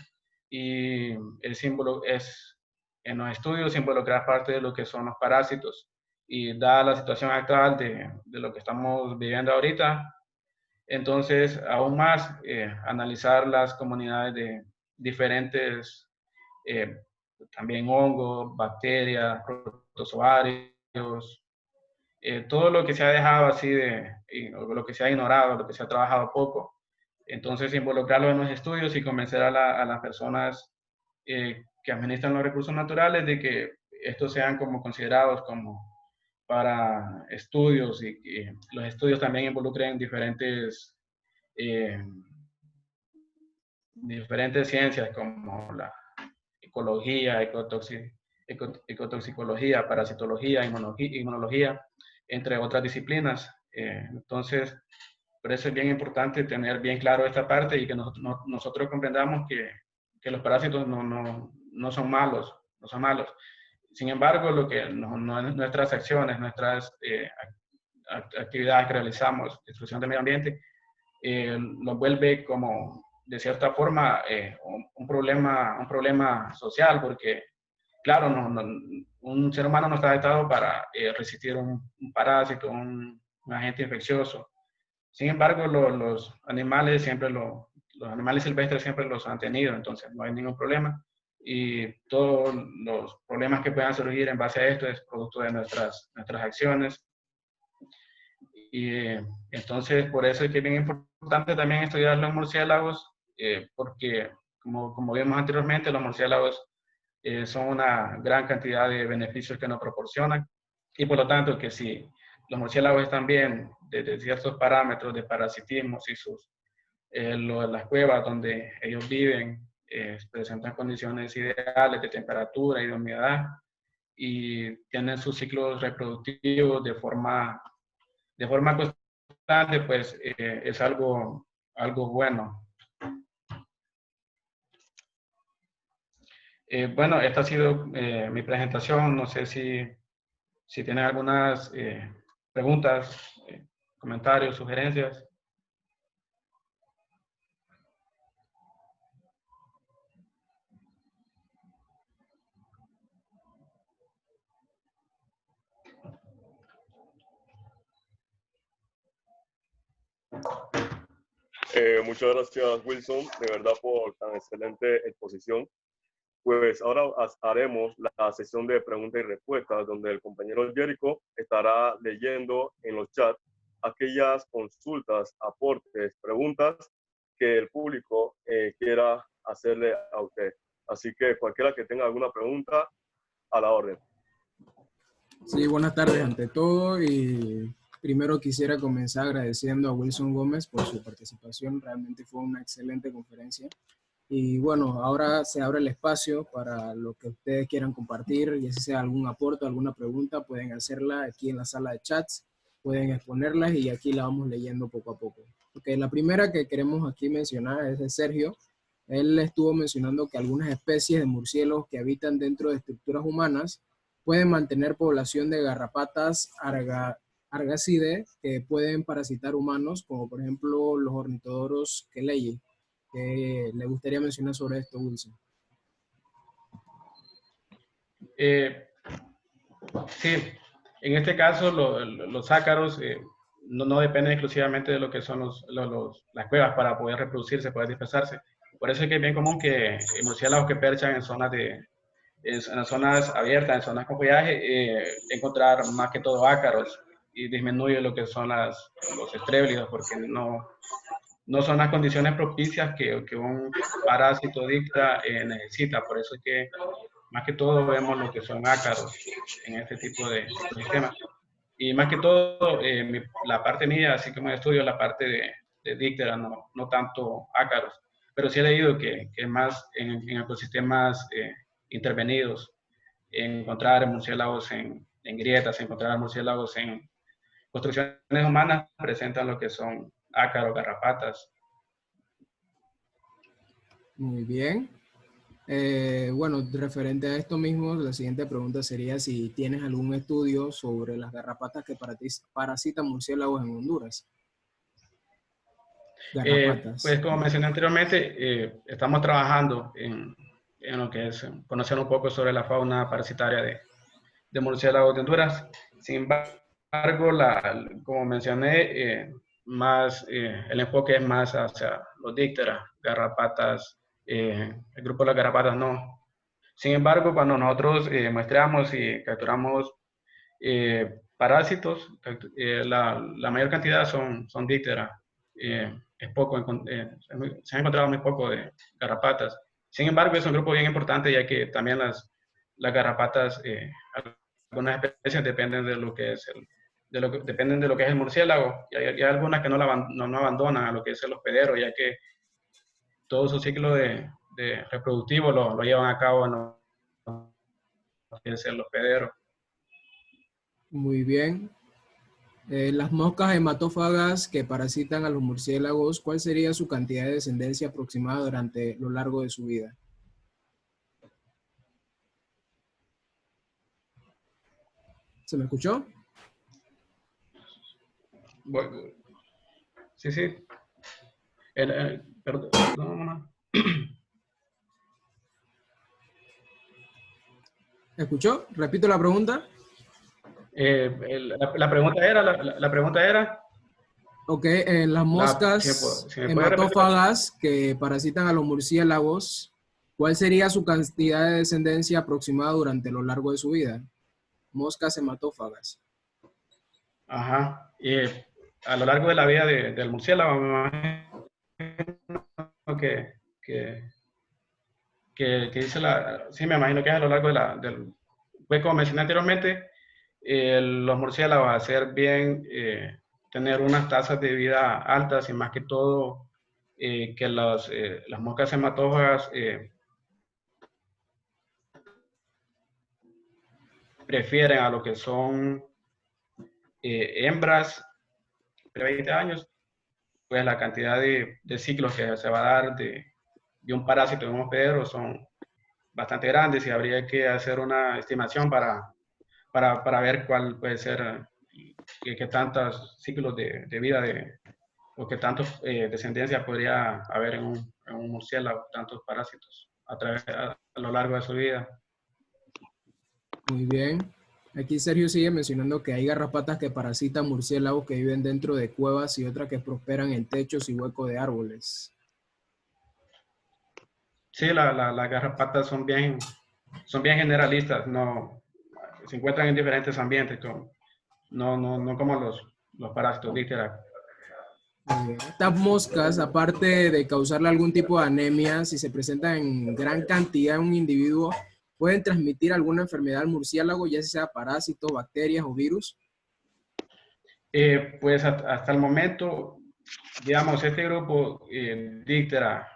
y el símbolo es en los estudios involucrar parte de lo que son los parásitos, y dada la situación actual de lo que estamos viviendo ahorita, entonces aún más analizar las comunidades de diferentes, eh, también hongos, bacterias, protozoarios, todo lo que se ha dejado así lo que se ha ignorado, lo que se ha trabajado poco. Entonces, involucrarlo en los estudios y convencer a las personas que administran los recursos naturales de que estos sean como considerados como para estudios, y que los estudios también involucren eh, diferentes ciencias como la ecología, ecotoxicología, parasitología, inmunología, entre otras disciplinas. Entonces, por eso es bien importante tener bien claro esta parte y que nosotros comprendamos que los parásitos no son malos, no son malos. Sin embargo, nuestras acciones, nuestras actividades que realizamos, destrucción del medio ambiente, nos vuelve como, de cierta forma, un problema social, porque, claro, un ser humano no está adaptado para resistir un parásito, un agente infeccioso. Sin embargo, los animales los animales silvestres siempre los han tenido, entonces no hay ningún problema. Y todos los problemas que puedan surgir en base a esto es producto de nuestras acciones. Y entonces, por eso es que es bien importante también estudiar los murciélagos, porque, como vimos anteriormente, los murciélagos son una gran cantidad de beneficios que nos proporcionan, y por lo tanto que si los murciélagos están bien desde ciertos parámetros de parasitismo, si las cuevas donde ellos viven presentan condiciones ideales de temperatura y de humedad y tienen sus ciclos reproductivos de forma constante, pues es algo bueno. Bueno, esta ha sido mi presentación. No sé si tienen algunas preguntas, comentarios, sugerencias. Muchas gracias, Wilson, de verdad, por tan excelente exposición. Pues ahora haremos la sesión de preguntas y respuestas, donde el compañero Jericho estará leyendo en los chats aquellas consultas, aportes, preguntas que el público quiera hacerle a usted. Así que cualquiera que tenga alguna pregunta, a la orden. Sí, buenas tardes ante todo y primero quisiera comenzar agradeciendo a Wilson Gómez por su participación. Realmente fue una excelente conferencia. Y bueno, ahora se abre el espacio para lo que ustedes quieran compartir, ya sea algún aporte, alguna pregunta, pueden hacerla aquí en la sala de chats, pueden exponerlas y aquí la vamos leyendo poco a poco. Okay, la primera que queremos aquí mencionar es de Sergio. Él estuvo mencionando que algunas especies de murciélagos que habitan dentro de estructuras humanas pueden mantener población de garrapatas argacidae que pueden parasitar humanos, como por ejemplo los ornitodoros quelei. ¿Le gustaría mencionar sobre esto, Wilson? Sí, en este caso los ácaros no dependen exclusivamente de lo que son las cuevas para poder reproducirse, poder dispersarse. Por eso es que es bien común que murciélagos que perchan en zonas en las zonas abiertas, en zonas con follaje, encontrar más que todo ácaros y disminuye lo que son los estréblidos, porque no son las condiciones propicias que un parásito díptera necesita. Por eso es que más que todo vemos lo que son ácaros en este tipo de ecosistemas. Y más que todo, la parte mía, así como estudio la parte de díptera, no tanto ácaros. Pero sí he leído que es más en ecosistemas intervenidos, encontrar murciélagos en grietas, encontrar murciélagos en construcciones humanas presentan lo que son ácaros, garrapatas. Muy bien. Bueno, referente a esto mismo, la siguiente pregunta sería si tienes algún estudio sobre las garrapatas que parasitan murciélagos en Honduras. Garrapatas. Pues como mencioné anteriormente, estamos trabajando en lo que es conocer un poco sobre la fauna parasitaria de murciélagos de Honduras. Sin embargo, como mencioné, el enfoque es más hacia los dípteras, garrapatas, el grupo de las garrapatas no. Sin embargo, cuando nosotros muestreamos y capturamos parásitos, la mayor cantidad son dípteras. Es poco, se han encontrado muy poco de garrapatas. Sin embargo, es un grupo bien importante, ya que también las garrapatas, algunas especies dependen de lo que es dependen de lo que es el murciélago, y hay algunas que no abandonan a lo que es el hospedero, ya que todo su ciclo de reproductivo lo llevan a cabo en lo que es el hospedero. Muy bien. Las moscas hematófagas que parasitan a los murciélagos, ¿cuál sería su cantidad de descendencia aproximada durante lo largo de su vida? ¿Se me escuchó? Bueno, sí. Perdón, no. ¿Escuchó? Repito la pregunta. La pregunta era. Ok, las moscas hematófagas que parasitan a los murciélagos, ¿cuál sería su cantidad de descendencia aproximada durante lo largo de su vida? Moscas hematófagas. Ajá. A lo largo de la vida del murciélago, me imagino que dice sí, me imagino que es a lo largo pues como mencioné anteriormente, los murciélagos, a ser bien, tener unas tasas de vida altas y más que todo que las moscas hematófagas prefieren a lo que son hembras de 20 años, pues la cantidad de ciclos que se va a dar de un parásito en un hospedero son bastante grandes y habría que hacer una estimación para ver cuál puede ser, qué tantos ciclos de vida o qué tantos descendencias podría haber en un murciélago, tantos parásitos a lo largo de su vida. Muy bien. Aquí Sergio sigue mencionando que hay garrapatas que parasitan murciélagos que viven dentro de cuevas y otras que prosperan en techos y huecos de árboles. Sí, las garrapatas son bien generalistas, se encuentran en diferentes ambientes, no como los parásitos dípteros. Muy bien. Estas moscas, aparte de causarle algún tipo de anemia, si se presentan en gran cantidad en un individuo, pueden transmitir alguna enfermedad al murciélago, ya sea parásitos, bacterias o virus. Pues hasta el momento, digamos, este grupo Dictera,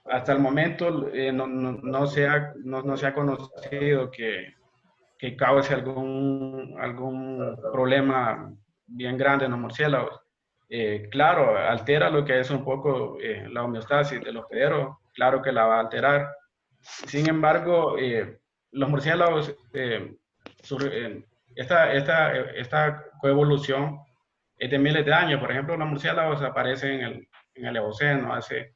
hasta el momento no se ha conocido que cause algún problema bien grande en los murciélagos. Claro, altera lo que es un poco la homeostasis del hospedero, claro que la va a alterar. Sin embargo, los murciélagos, esta coevolución es de miles de años. Por ejemplo, los murciélagos aparecen en el Eoceno hace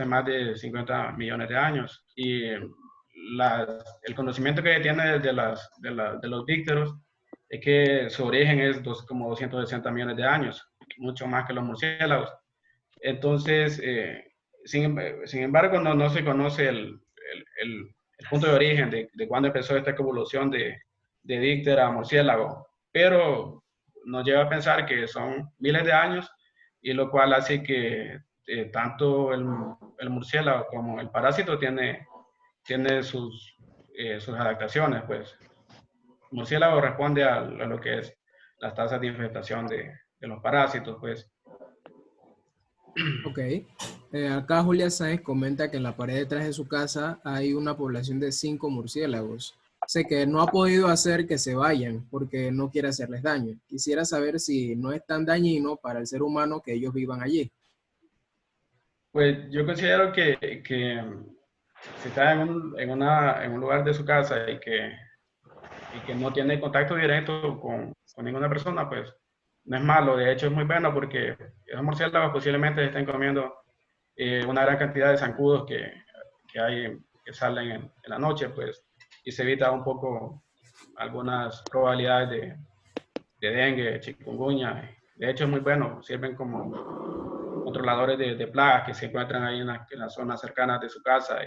más de 50 millones de años. Y el conocimiento que tiene de los dípteros es que su origen es como 260 millones de años, mucho más que los murciélagos. Entonces, sin embargo, no se conoce el punto de origen de cuándo empezó esta evolución de díptera a murciélago, pero nos lleva a pensar que son miles de años, y lo cual hace que tanto el murciélago como el parásito tiene sus adaptaciones. Pues el murciélago responde a lo que es las tasas de infestación de los parásitos, pues. Ok. Acá Julia Sáenz comenta que en la pared detrás de su casa hay una población de 5 murciélagos. Sé que no ha podido hacer que se vayan porque no quiere hacerles daño. Quisiera saber si no es tan dañino para el ser humano que ellos vivan allí. Pues yo considero que si está en un lugar de su casa y que no tiene contacto directo con ninguna persona, pues no es malo. De hecho, es muy bueno porque esos murciélagos posiblemente estén comiendo una gran cantidad de zancudos que salen en la noche, pues, y se evita un poco algunas probabilidades de dengue, chikungunya. De hecho, es muy bueno. Sirven como controladores de plagas que se encuentran ahí en las zonas cercanas de su casa,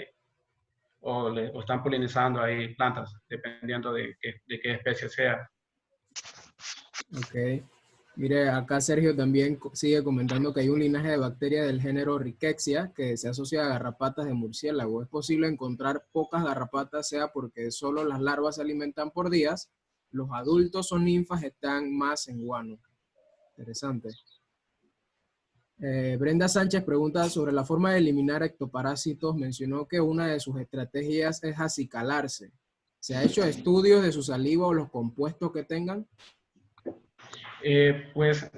o están polinizando ahí plantas, dependiendo de qué especie sea. Ok. Mire, acá Sergio también sigue comentando que hay un linaje de bacterias del género Rickettsia que se asocia a garrapatas de murciélago. Es posible encontrar pocas garrapatas, sea porque solo las larvas se alimentan por días, los adultos o ninfas están más en guano. Interesante. Brenda Sánchez pregunta sobre la forma de eliminar ectoparásitos. Mencionó que una de sus estrategias es acicalarse. ¿Se ha hecho estudios de su saliva o los compuestos que tengan? Pues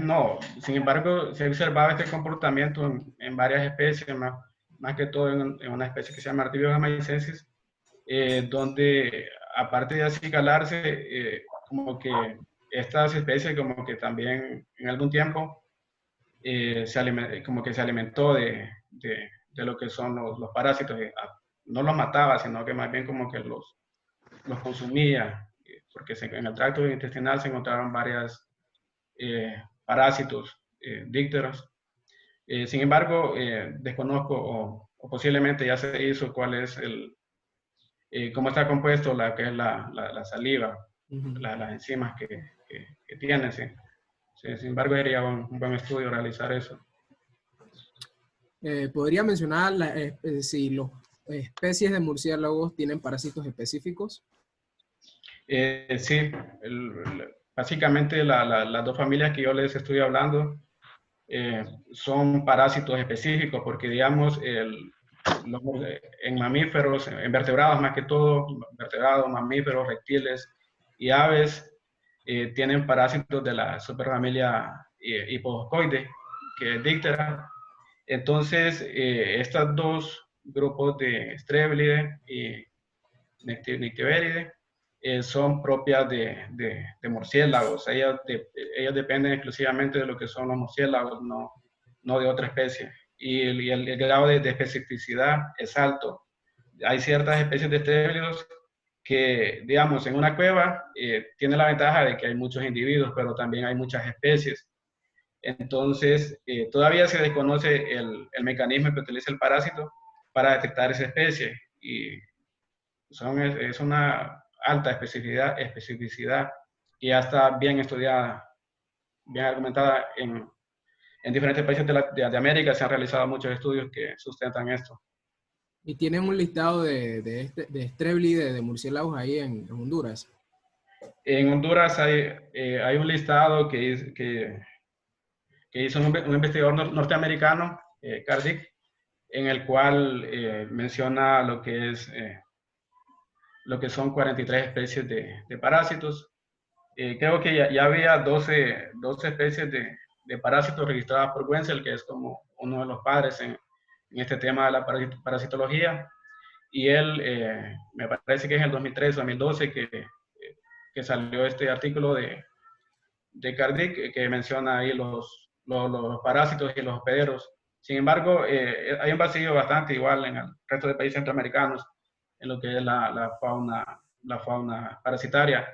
no. Sin embargo, se ha observado este comportamiento en varias especies, más que todo en una especie que se llama Artibio gamaicensis, donde aparte de acicalarse, como que estas especies como que también en algún tiempo como que se alimentó de lo que son los parásitos. No los mataba, sino que más bien como que los consumía, porque en el tracto intestinal se encontraron varias parásitos dípteros. Sin embargo, desconozco o posiblemente ya se hizo cuál es cómo está compuesto que es la saliva, las enzimas que tiene. Sí. Sí, sin embargo, sería un buen estudio realizar eso. ¿Podría mencionar si las especies de murciélagos tienen parásitos específicos? Sí, básicamente las dos familias que yo les estoy hablando son parásitos específicos, porque digamos, en mamíferos, en vertebrados más que todo, vertebrados, mamíferos, reptiles y aves, tienen parásitos de la superfamilia Hippoboscoide, que es Dictera. Entonces, estos dos grupos de Strebelidae y Nyctiberidae son propias de murciélagos. Ellas dependen exclusivamente de lo que son los murciélagos, no de otra especie. Y el grado de especificidad es alto. Hay ciertas especies de estrébilos que, digamos, en una cueva tiene la ventaja de que hay muchos individuos, pero también hay muchas especies. Entonces, todavía se desconoce el mecanismo que utiliza el parásito para detectar esa especie, y es una alta especificidad y ya está bien estudiada. bien argumentada en diferentes países de América. Se han realizado muchos estudios que sustentan esto. ¿Y tienen un listado de Strebli, de murciélagos ahí en Honduras? En Honduras hay un listado que hizo un investigador norteamericano, Cardick, en el cual menciona lo que son 43 especies de parásitos. Creo que ya había 12 especies de parásitos registradas por Wenzel, que es como uno de los padres en este tema de la parasitología. Y él, me parece que es en el 2013 o 2012 que salió este artículo de Cardick que menciona ahí los parásitos y los hospederos. Sin embargo, hay un vacío bastante igual en el resto de países centroamericanos en lo que es la fauna parasitaria.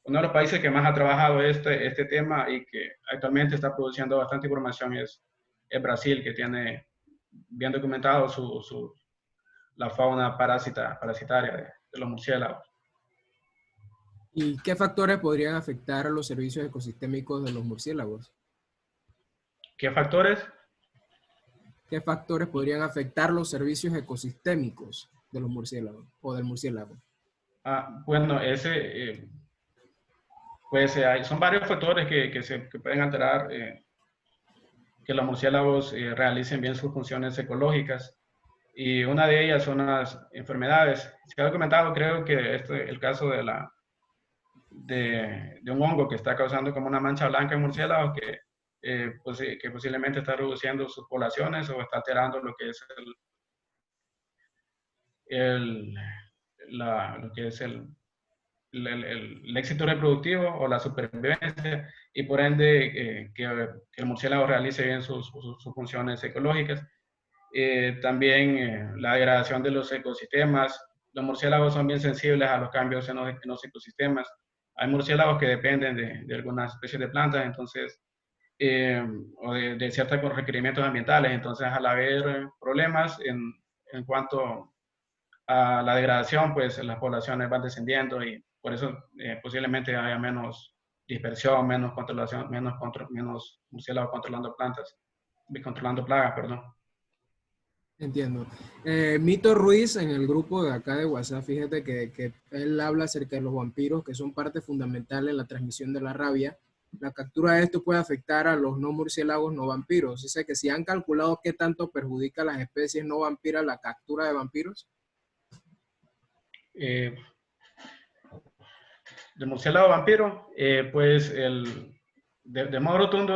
Uno de los países que más ha trabajado este tema y que actualmente está produciendo bastante información es Brasil, que tiene bien documentado la fauna parasitaria de los murciélagos. ¿Y qué factores podrían afectar a los servicios ecosistémicos de los murciélagos? ¿Qué factores? ¿Qué factores podrían afectar los servicios ecosistémicos de los murciélagos o del murciélago? Bueno, pues son varios factores que pueden alterar que los murciélagos realicen bien sus funciones ecológicas. Y una de ellas son las enfermedades. Se ha documentado, creo que el caso de un hongo que está causando como una mancha blanca en murciélagos que posiblemente está reduciendo sus poblaciones o está alterando lo que es lo que es el éxito reproductivo o la supervivencia y por ende que el murciélago realice bien sus funciones ecológicas. También la degradación de los ecosistemas. Los murciélagos son bien sensibles a los cambios en los ecosistemas. Hay murciélagos que dependen de algunas especies de plantas, entonces, o de ciertos requerimientos ambientales. Entonces, al haber problemas en cuanto a la degradación, pues las poblaciones van descendiendo y por eso posiblemente haya menos dispersión, menos controlación, menos murciélagos controlando plagas, perdón. Entiendo. Mito Ruiz en el grupo de acá de WhatsApp, fíjate que él habla acerca de los vampiros que son parte fundamental en la transmisión de la rabia. La captura de esto puede afectar a los no murciélagos no vampiros. Dice que si han calculado qué tanto perjudica a las especies no vampiras la captura de vampiros. De murciélago vampiro, pues de modo rotundo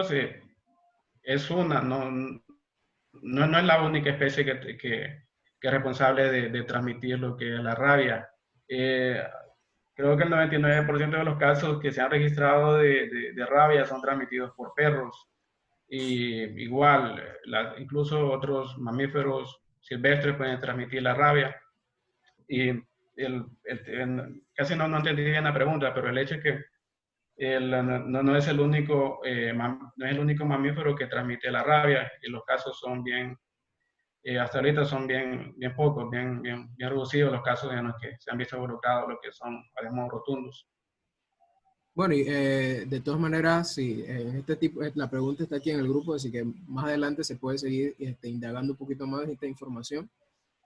es no es la única especie que es responsable de transmitir lo que es la rabia. Creo que el 99% de los casos que se han registrado de rabia son transmitidos por perros. Y igual, incluso otros mamíferos silvestres pueden transmitir la rabia. Y casi no entendí bien la pregunta, pero el hecho es que no es el único, no es el único mamífero que transmite la rabia y los casos son hasta ahorita son bien pocos, bien reducidos los casos en los que se han visto involucrados lo que son además rotundos. Bueno, y de todas maneras, sí, este tipo, la pregunta está aquí en el grupo, así que más adelante se puede seguir indagando un poquito más de esta información.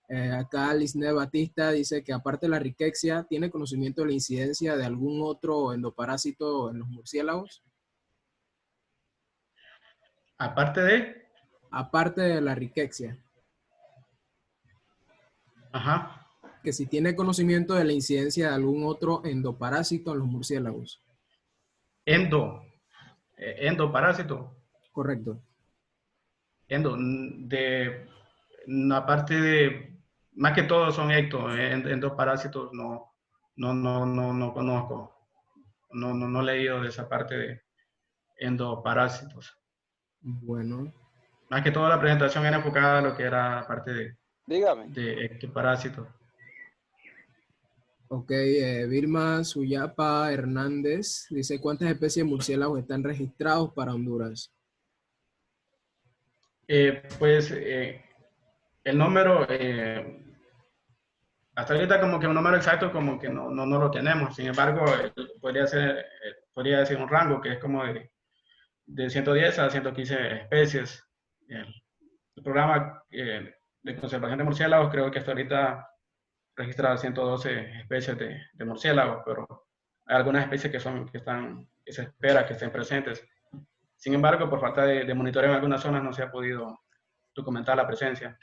Acá Lisné Batista dice que aparte de la riquexia, ¿tiene conocimiento de la incidencia de algún otro endoparásito en los murciélagos? Aparte de... Aparte de la riquexia. Ajá. Que si tiene conocimiento de la incidencia de algún otro endoparásito en los murciélagos. Endoparásito. Correcto. Aparte de, más que todo son endoparásitos, no conozco. No he leído de esa parte de endoparásitos. Bueno. Más que todo la presentación era enfocada a lo que era la parte de ectoparásitos. Ok, Vilma Suyapa Hernández dice, ¿cuántas especies de murciélagos están registrados para Honduras? Pues el número, hasta ahorita como que un número exacto como que no lo tenemos. Sin embargo, podría decir un rango que es como de de 110 a 115 especies. El programa de conservación de murciélagos creo que hasta ahorita registra 112 especies de murciélagos, pero hay algunas especies que se espera que estén presentes. Sin embargo, por falta de monitoreo en algunas zonas no se ha podido documentar la presencia.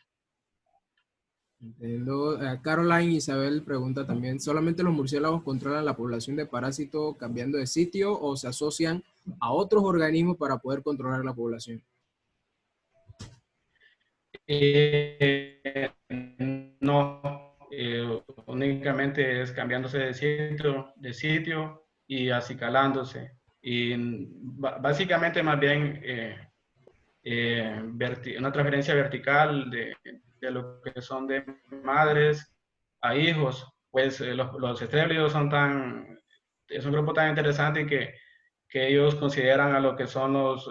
Entiendo. Caroline Isabel pregunta también, ¿solamente los murciélagos controlan la población de parásitos cambiando de sitio o se asocian a otros organismos para poder controlar la población? No, únicamente es cambiándose de sitio y acicalándose. Y básicamente más bien una transferencia vertical de lo que son de madres a hijos. Pues los estrélidos es un grupo tan interesante que ellos consideran a lo que son los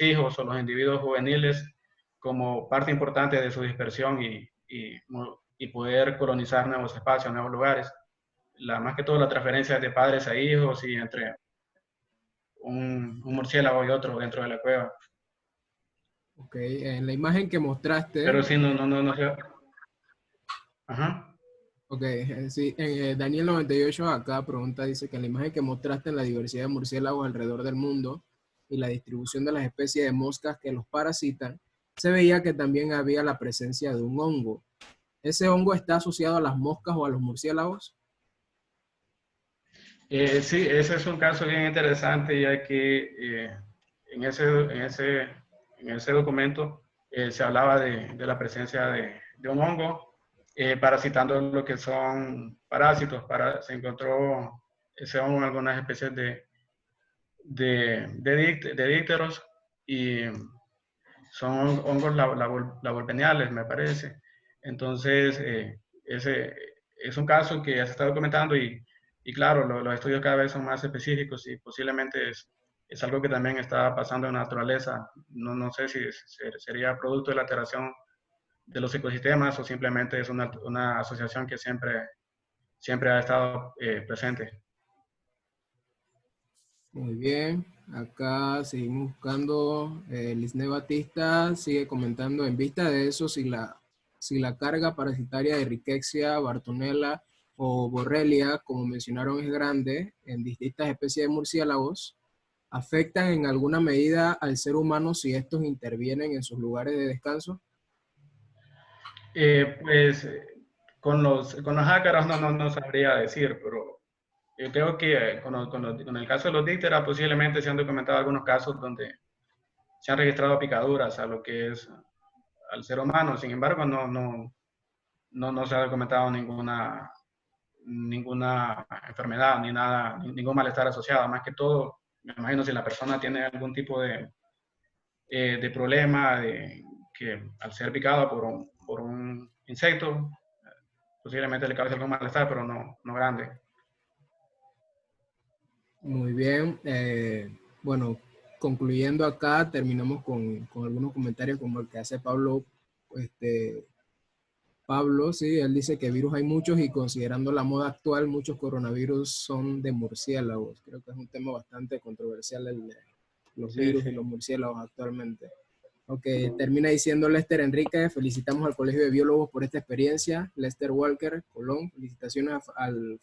hijos o los individuos juveniles como parte importante de su dispersión y poder colonizar nuevos espacios, nuevos lugares. Más que todo la transferencia de padres a hijos y entre un murciélago y otro dentro de la cueva. Ok, en la imagen que mostraste. Pero sí, no sé. Ajá. Ok, sí, Daniel 98 acá pregunta, dice que en la imagen que mostraste en la diversidad de murciélagos alrededor del mundo y la distribución de las especies de moscas que los parasitan, se veía que también había la presencia de un hongo. ¿Ese hongo está asociado a las moscas o a los murciélagos? Sí, ese es un caso bien interesante, ya que en ese documento se hablaba de la presencia de un hongo parasitando lo que son parásitos. Se encontró ese hongo en algunas especies de dípteros y son hongos laborpeniales, me parece. Entonces, ese es un caso que ya se está documentando y claro, los estudios cada vez son más específicos y posiblemente es algo que también está pasando en la naturaleza. No sé si sería producto de la alteración de los ecosistemas o simplemente es una asociación que siempre ha estado presente. Muy bien, acá seguimos buscando. Lisné Batista sigue comentando, en vista de eso, si la carga parasitaria de Rickettsia, Bartonella o Borrelia, como mencionaron, es grande en distintas especies de murciélagos, ¿afectan en alguna medida al ser humano si estos intervienen en sus lugares de descanso? Pues con los ácaros no sabría decir, pero yo creo que con el caso de los dípteros posiblemente se han documentado algunos casos donde se han registrado picaduras a lo que es al ser humano. Sin embargo, no se ha documentado ninguna enfermedad ni nada, ningún malestar asociado. Más que todo, me imagino si la persona tiene algún tipo de problema que al ser picado por un insecto, posiblemente le cause algún malestar, pero no grande. Muy bien. Bueno, concluyendo acá, terminamos con algunos comentarios como el que hace Pablo. Pablo, sí, él dice que virus hay muchos y considerando la moda actual, muchos coronavirus son de murciélagos. Creo que es un tema bastante controversial el de los virus y los murciélagos actualmente. Ok, termina diciendo Lester Enrique, felicitamos al Colegio de Biólogos por esta experiencia. Lester Walker, Colón, felicitaciones al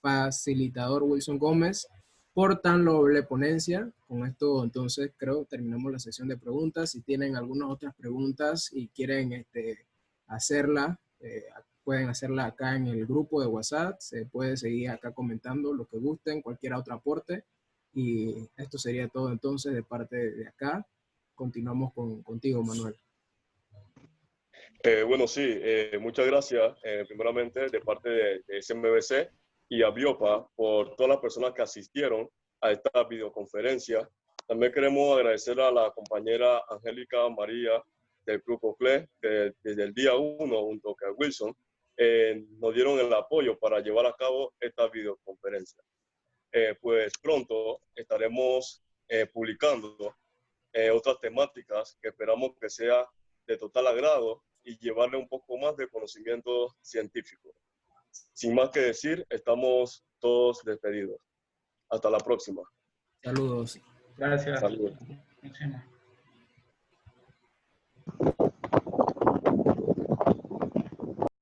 facilitador Wilson Gómez por tan loable ponencia. Con esto entonces creo terminamos la sesión de preguntas. Si tienen algunas otras preguntas y quieren hacerla, pueden hacerla acá en el grupo de WhatsApp. Se puede seguir acá comentando lo que gusten, cualquier otro aporte. Y esto sería todo entonces de parte de acá. Continuamos contigo, Manuel. Bueno, sí, muchas gracias, primeramente, de parte de SMBC y a Biopa por todas las personas que asistieron a esta videoconferencia. También queremos agradecer a la compañera Angélica María del Grupo CLE, que desde el día 1, junto con Wilson, nos dieron el apoyo para llevar a cabo esta videoconferencia. Pues pronto estaremos publicando otras temáticas que esperamos que sea de total agrado y llevarle un poco más de conocimiento científico. Sin más que decir, estamos todos despedidos. Hasta la próxima. Saludos. Gracias. Saludos. Muchísimas.